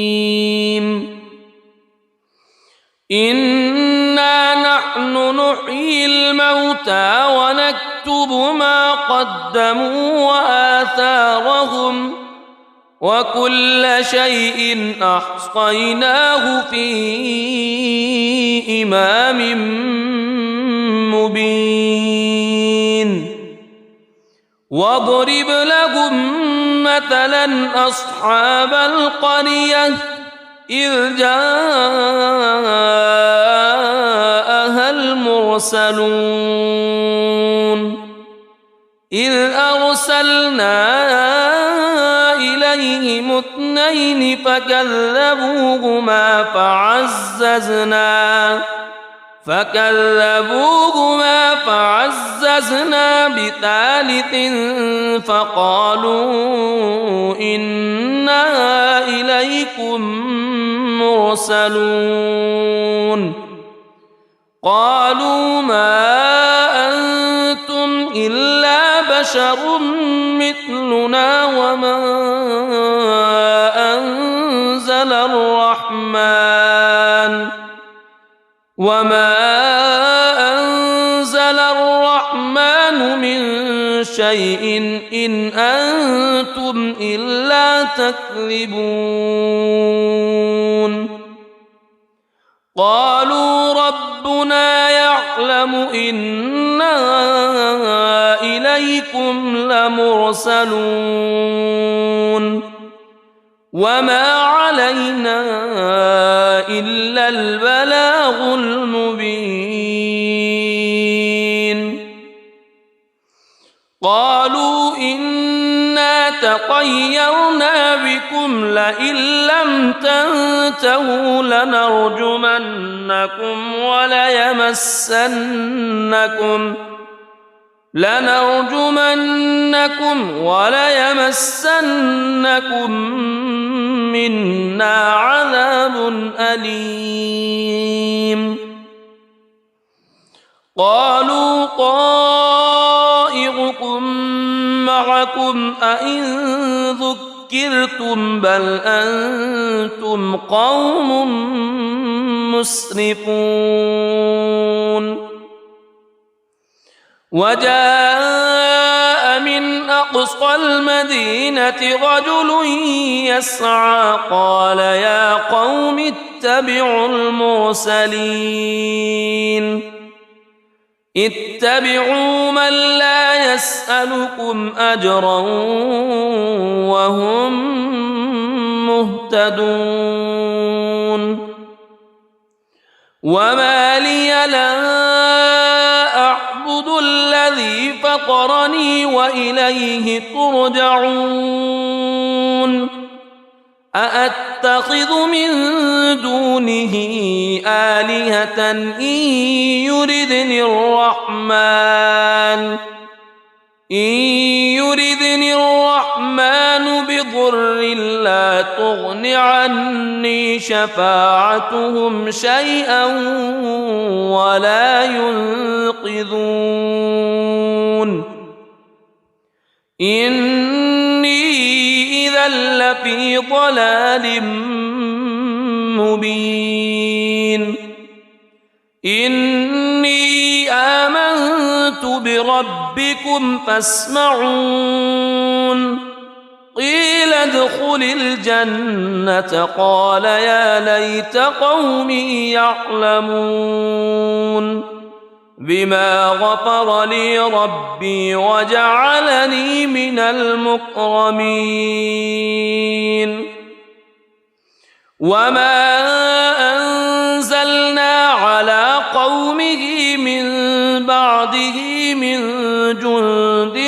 إنا نحن نحيي الموتى ونكتب ما قدموا وآثارهم وكل شيء أحصيناه في إمام مبين واضرب لهم مثلا أصحاب القرية إذ جاءها المرسلون إذ أرسلنا إليهم اثنين فكذبوهما فعززنا بثالث فقالوا إنا إليكم مرسلون قالوا ما أنتم إلا بشر مثلنا وما أنزل الرحمن من شيء إن أنتم إلا تكذبون قالوا ربنا يعلم إنا إليكم لمرسلون وما علينا إلا البلاغ المبين. قالوا إنا تطيرنا بكم لئن لم تنتهوا لنرجمنكم وليمسنكم منا عذاب أليم. قالوا طائركم معكم أئن ذكرتم بل أنتم قوم مسرفون. وجاء من أقصى المدينة رجل يسعى قال يا قوم اتبعوا المرسلين اتبعوا من لا يسألكم أجرا وهم مهتدون. وما لي لا أعبد الذي فطرني وإليه ترجعون. أأتخذ من دونه آلهة إن يردني الرحمن بضر لا تغن عني شفاعتهم شيئا ولا ينقذون. إني إذا لفي ضلال مبين. إني آمنت بربكم فاسمعون. قيل ادخل الجنة قال يا ليت قومي يعلمون بما غفر لي ربي وجعلني من المكرمين. وما أنزلنا على قومه من بعده من جند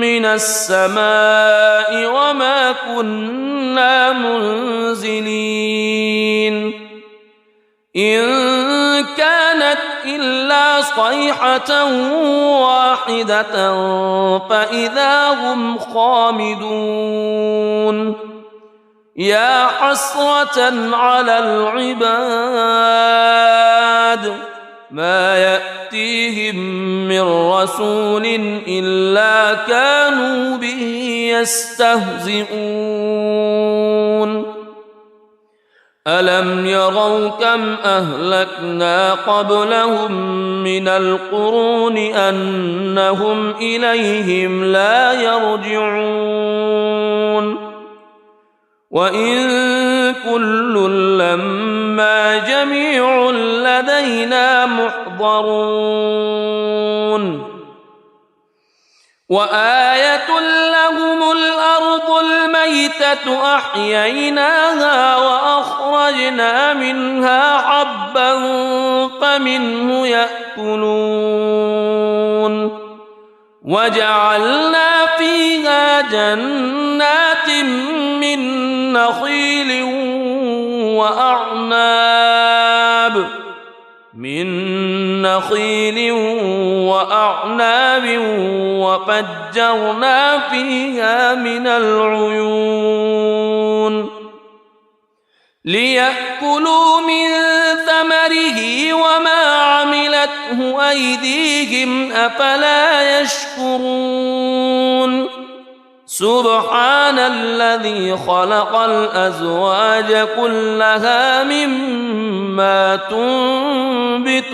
من السماء وما كنا منزلين. إن كانت إلا صيحة واحدة فإذا هم خامدون. يا حسرة على العباد ما يأتيهم من رسول إلا كانوا به يستهزئون. ألم يروا كم أهلكنا قبلهم من القرون أنهم إليهم لا يرجعون. وإن كل لما جميع لدينا محضرون. وآية لهم الأرض الميتة أحييناها وأخرجنا منها حبا فمنه يأكلون. وجعلنا فيها جنات من نخيل وأعناب وفجرنا فيها من العيون ليأكلوا من ثمره وما عملته أيديهم أفلا يشكرون. سبحان الذي خلق الأزواج كلها مما تنبت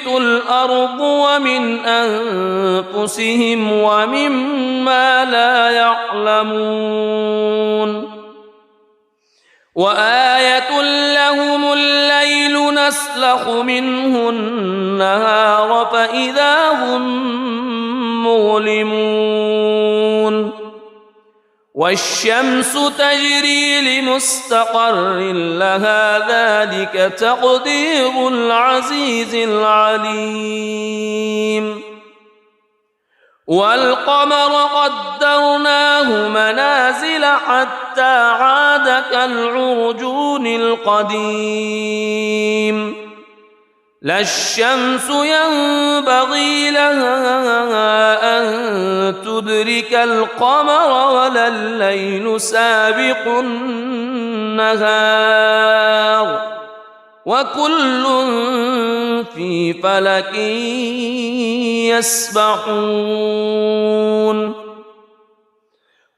الأرض ومن أنفسهم ومما لا يعلمون. وآية لهم الليل يسلخ منه النهار فإذا هم مظلمون والشمس تجري لمستقر لها ذلك تقدير العزيز العليم والقمر قدرناه منازل حتى عاد كالعرجون القديم لا الشمس ينبغي لها أن تدرك القمر ولا الليل سابق النهار وكل في فلك يسبحون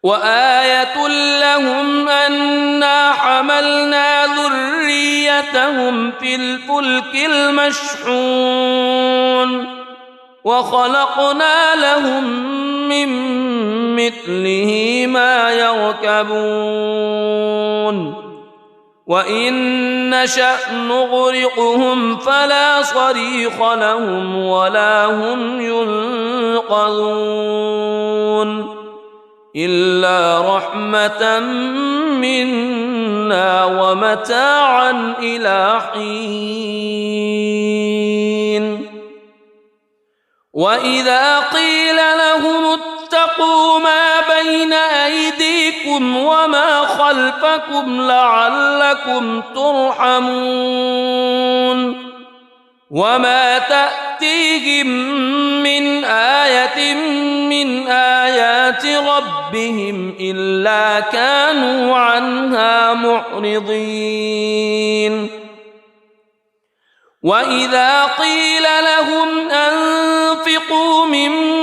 وآية لهم أنا حملنا ذريتهم في الفلك المشحون وخلقنا لهم من مثله ما يركبون وإن نشأ نغرقهم فلا صريخ لهم ولا هم ينقذون إلا رحمة منا ومتاعا إلى حين وإذا قيل لهم اتقوا ما بين أيديكم وما خلفكم لعلكم ترحمون وما تأتيهم من آية من آيات ربهم إلا كانوا عنها معرضين وإذا قيل لهم أنفقوا مما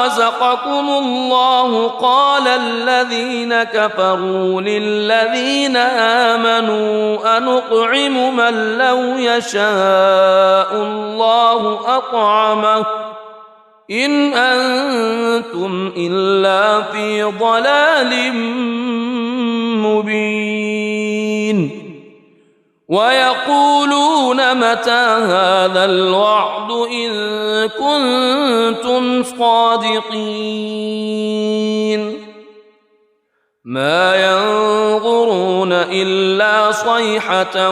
رزقكم الله قال الذين كفروا للذين آمنوا أنطعم من لو يشاء الله أطعمه إن أنتم إلا في ضلال مبين ويقولون متى هذا الوعد إن كنتم صادقين ما ينظرون إلا صيحة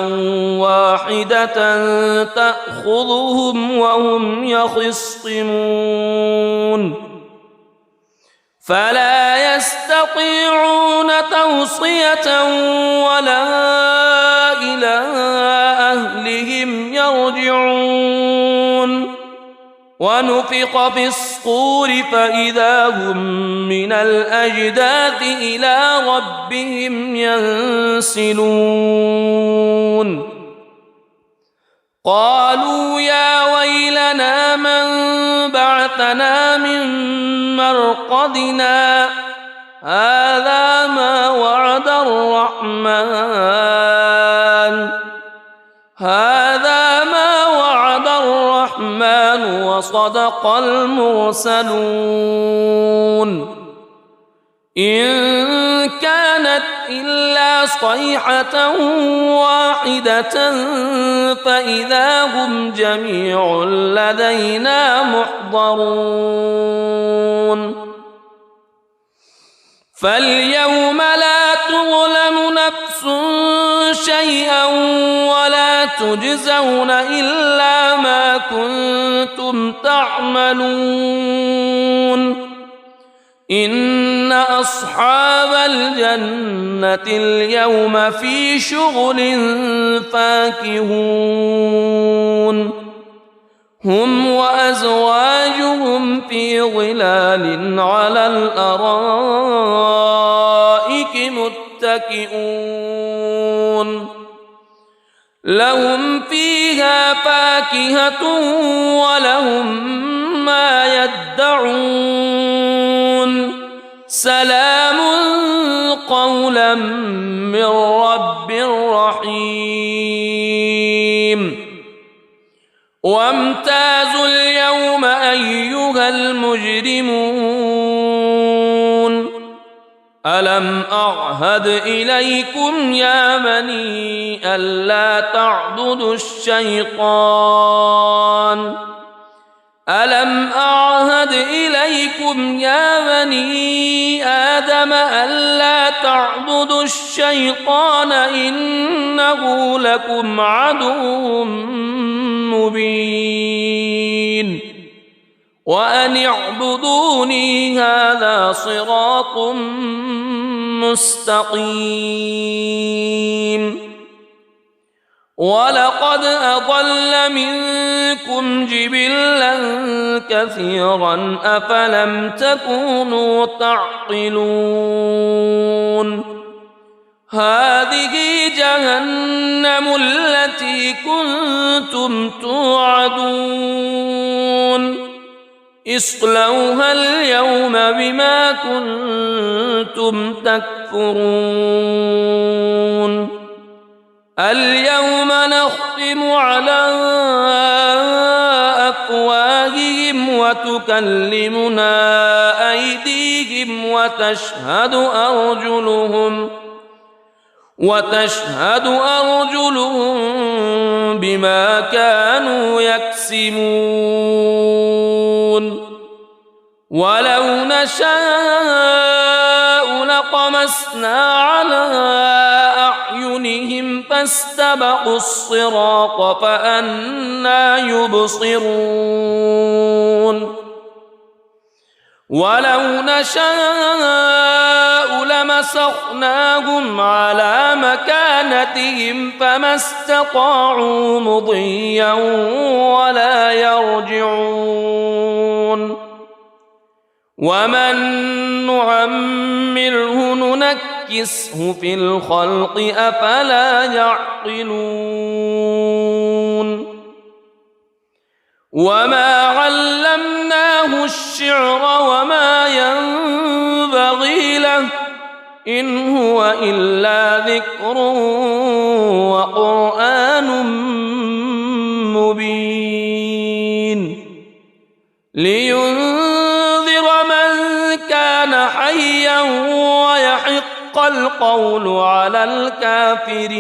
واحدة تأخذهم وهم يخصمون فلا يستطيعون توصية ولا إلى أهلهم يرجعون ونفخ في الصور فإذا هم من الأجداث إلى ربهم ينسلون قالوا يا ويلنا من بعثنا من مرقدنا هذا ما وعد الرحمن وصدق المرسلون إن كانت إلا صيحة واحدة فإذا هم جميع لدينا محضرون فاليوم لا تظلم نفس شيئا ولا تجزون إلا ما كنتم تعملون إن أصحاب الجنة اليوم في شغل فاكهون هم وأزواجهم في ظلال على الأرائك متكئون لهم فيها فاكهة ولهم ما يدعون سلام قولا من رب رحيم وامتازوا اليوم أيها المجرمون ألم أعهد إليكم يا بني ألا تعبدوا الشيطان ألم أعهد إليكم يا بني آدم ألا تعبدوا الشيطان إنه لكم عدو مبين وأن اعبدوني هذا صراط مستقيم ولقد أضل منكم جبلا كثيرا أفلم تكونوا تعقلون هذه جهنم التي كنتم توعدون اصلوها اليوم بما كنتم تكفرون اليوم نختم على أفواههم وتكلمنا أيديهم وتشهد أرجلهم بما كانوا يكسبون ولو نشاء لطمسنا على أعينهم فاستبقوا الصراط فأنى يبصرون ولو نشاء لمسخناهم على مكانتهم فما استطاعوا مضيا ولا يرجعون ومن نعمره ننكسه في الخلق أفلا يعقلون وما علمناه الشعر وما ينبغي له إن هو إلا ذكر وقرآن مبين لينذر من كان حيا ويحق القول على الكافرين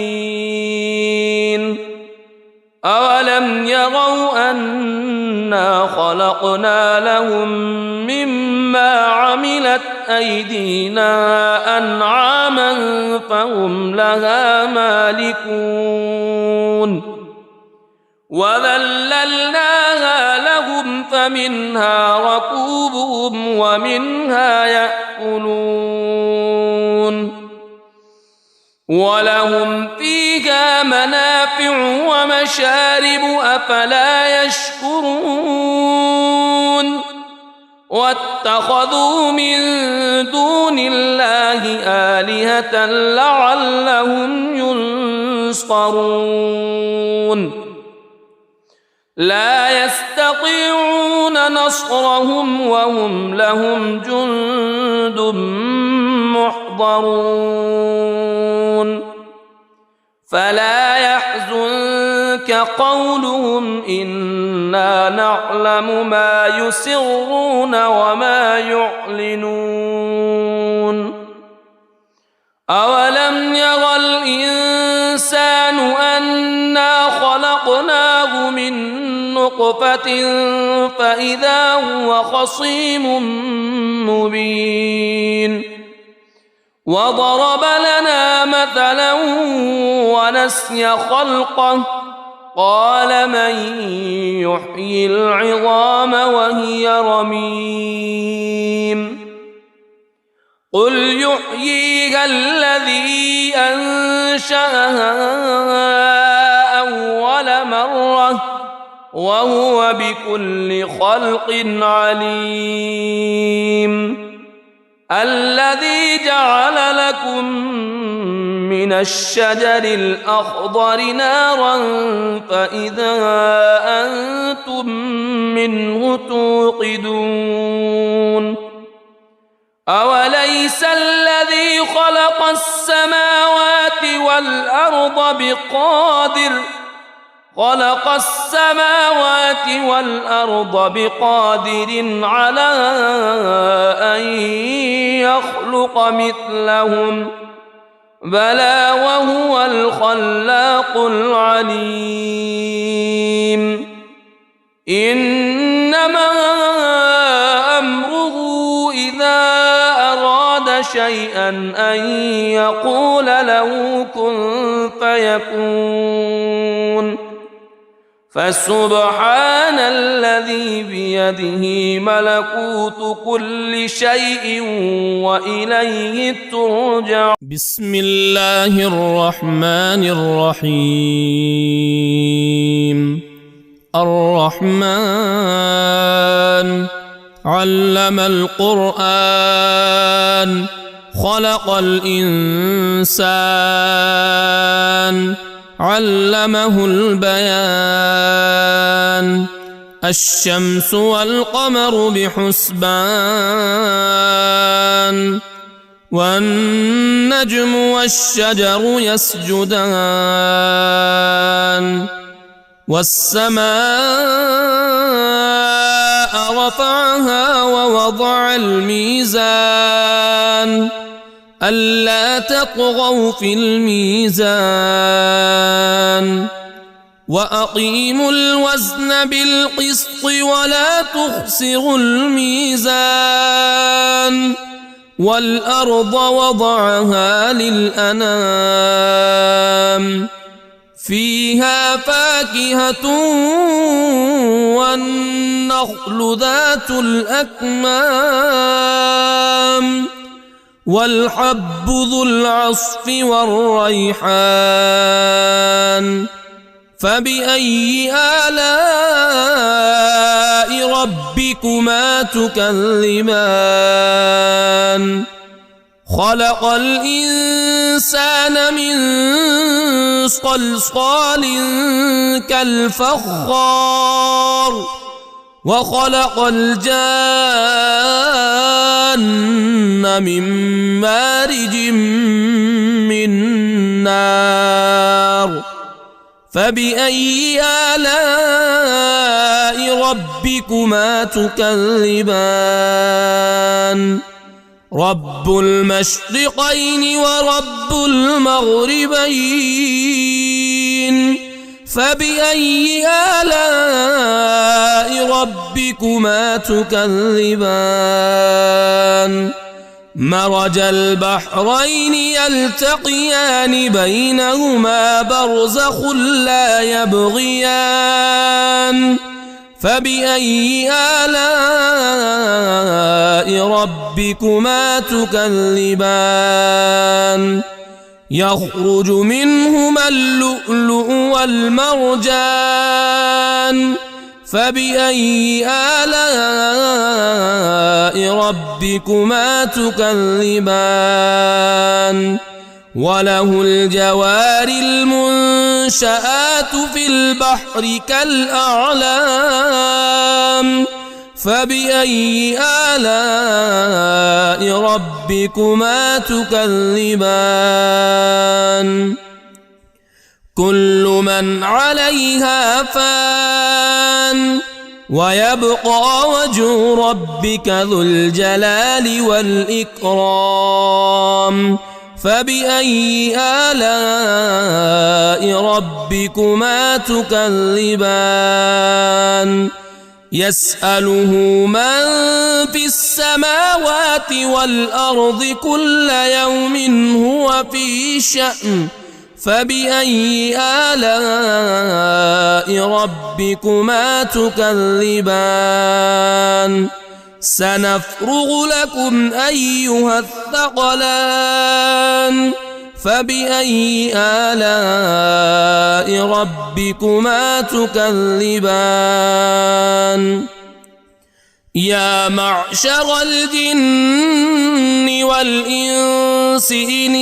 أولم يروا أنا خلقنا لهم مما عملت أيدينا أنعاما فهم لها مالكون وذللناها لهم فمنها ركوبهم ومنها يأكلون ولهم فيها منافع ومشارب أفلا يشكرون واتخذوا من دون الله آلهة لعلهم ينصرون لا يستطيعون نصرهم وهم لهم جند محضرون فلا يحزنك قولهم إنا نعلم ما يسرون وما يعلنون أولم ير الإنسان أنا خلقناه من نطفة فإذا هو خصيم مبين وضرب لنا مثلا ونسي خلقه قال من يحيي العظام وهي رميم قل يحييها الذي أنشأها أول مرة وهو بكل خلق عليم الذي جعل لكم من الشجر الأخضر نارا فإذا أنتم منه توقدون أوليس الذي خلق السماوات والأرض خلق السماوات والأرض بقادر على أن يخلق مثلهم بلى وهو الخلاق العليم إنما أمره إذا أراد شيئا أن يقول له كن فيكون فسبحان الذي بيده ملكوت كل شيء وإليه ترجع. بسم الله الرحمن الرحيم. الرحمن علم القرآن خلق الإنسان علمه البيان الشمس والقمر بحسبان والنجم والشجر يسجدان والسماء رفعها ووضع الميزان ألا تطغوا في الميزان وأقيموا الوزن بالقسط ولا تخسروا الميزان والأرض وضعها للأنام فيها فاكهة والنخل ذات الأكمام والحب ذو العصف والريحان فبأي آلاء ربكما تكذبان خلق الإنسان من صلصال كالفخار وخلق الجان من مارج من نار فبأي آلاء ربكما تكذبان رب المشرقين ورب المغربين فبأي آلاء ربكما تكذبان مرج البحرين يلتقيان بينهما برزخ لا يبغيان فبأي آلاء ربكما تكذبان يخرج منهما اللؤلؤ والمرجان فبأي آلاء ربكما تكذبان وله الجوار المنشآت في البحر كالأعلام فبأي آلاء ربكما تكذبان كل من عليها فان ويبقى وجه ربك ذو الجلال والإكرام فبأي آلاء ربكما تكذبان يسأله من في السماوات والأرض كل يوم هو في شأن فبأي آلاء ربكما تكذبان سنفرغ لكم أيها الثقلان فبأي آلاء ربكما تكذبان يا معشر الجن والإنس إن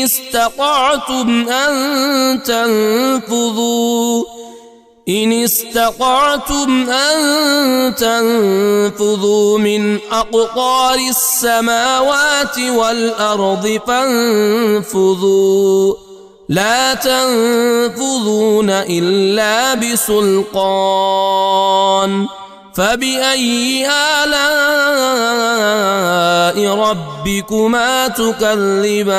استطعتم أن تنفذوا من أقطار السماوات والأرض فانفذوا لا تنفذون إلا بسلطان فبأي آلاء ربكما تكذبان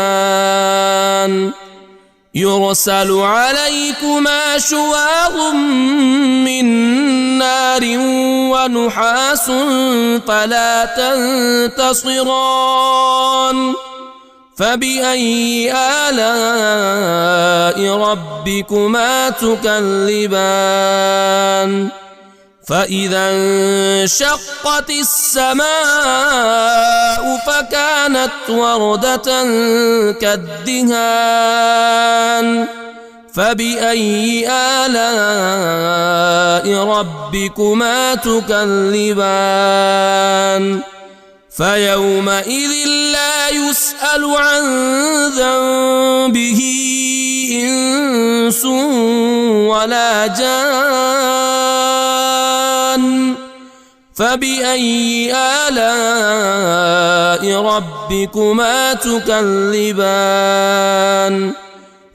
يرسل عليكما شواظ من نار ونحاس فلا تنتصران فبأي آلاء ربكما تكذبان فإذا انشقت السماء فكانت وردة كالدهان فبأي آلاء ربكما تكذبان فيومئذ لا يسأل عن ذنبه إنس ولا جان فبأي آلاء ربكما تكذبان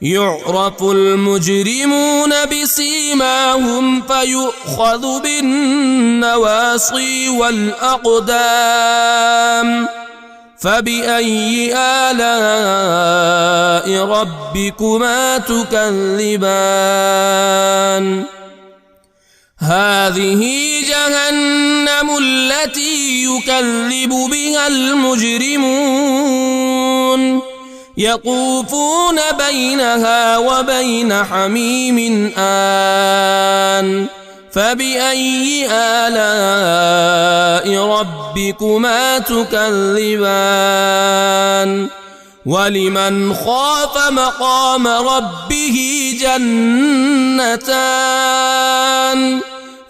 يعرف المجرمون بسيماهم فيؤخذ بالنواصي والأقدام فبأي آلاء ربكما تكذبان هذه جهنم التي يكذب بها المجرمون يطوفون بينها وبين حميم آن فبأي آلاء ربكما تكذبان ولمن خاف مقام ربه جنتان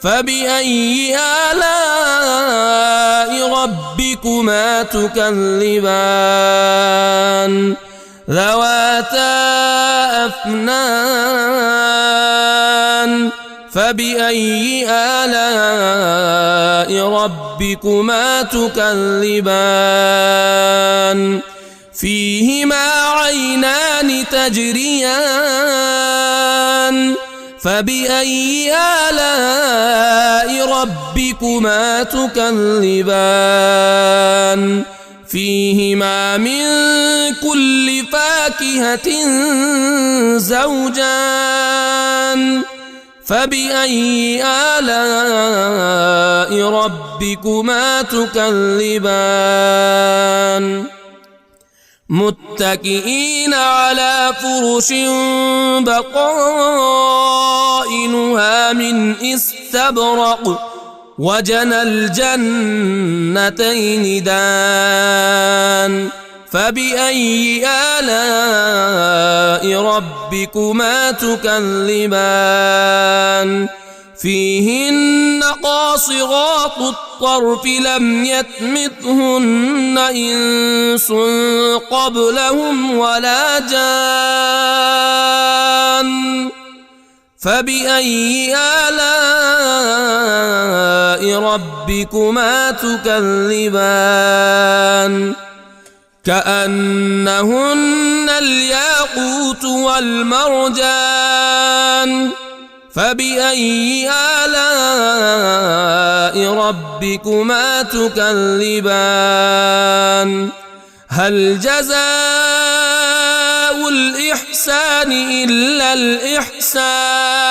فبأي آلاء ربكما تكذبان ذواتا أفنان فبأي آلاء ربكما تكذبان فيهما عينان تجريان فبأي آلاء ربكما تكذبان فيهما من كل فاكهة زوجان فبأي آلاء ربكما تكذبان متكئين على فرش بطائنها من استبرق وجنى الجنتين دان فبأي آلاء ربكما تكذبان فيهن قاصرات الطرف لم يطمثهن إنس قبلهم ولا جان فبأي آلاء ربكما تكذبان كأنهن الياقوت والمرجان فبأي آلاء ربكما تكذبان هل جزاء الإحسان إلا الإحسان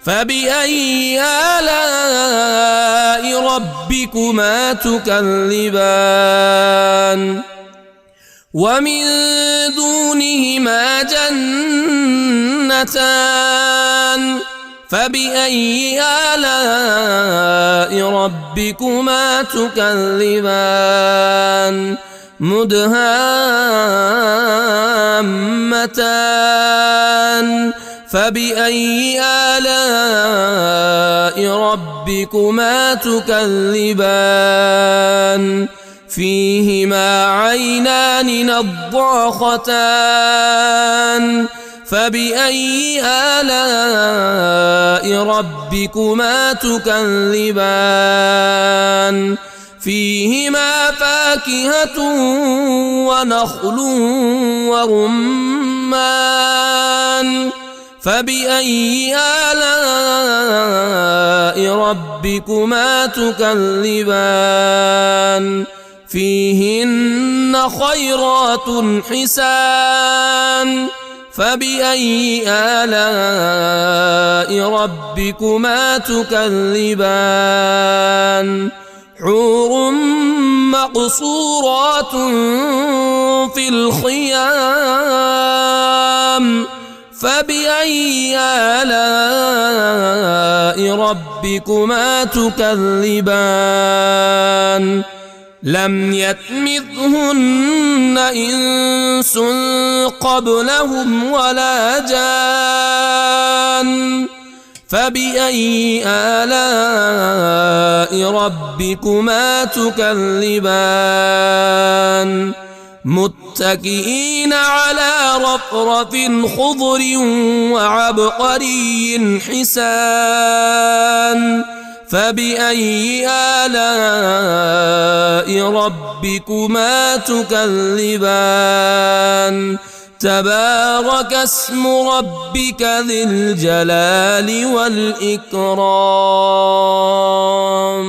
فبأي آلاء ربكما تكذبان ومن دونهما جنتان فبأي آلاء ربكما تكذبان مدهامتان فبأي آلاء ربكما تكذبان فيهما عينان نضاختان فبأي آلاء ربكما تكذبان فيهما فاكهة ونخل ورمان ورمان فبأي آلاء ربكما تكذبان فيهن خيرات حسان فبأي آلاء ربكما تكذبان حور مقصورات في الخيام فبأي آلاء ربكما تكذبان لم يطمثهن إنس قبلهم ولا جان فبأي آلاء ربكما تكذبان متكئين على رفرف خضر وعبقري حسان فبأي آلاء ربكما تكذبان تبارك اسم ربك ذي الجلال والإكرام.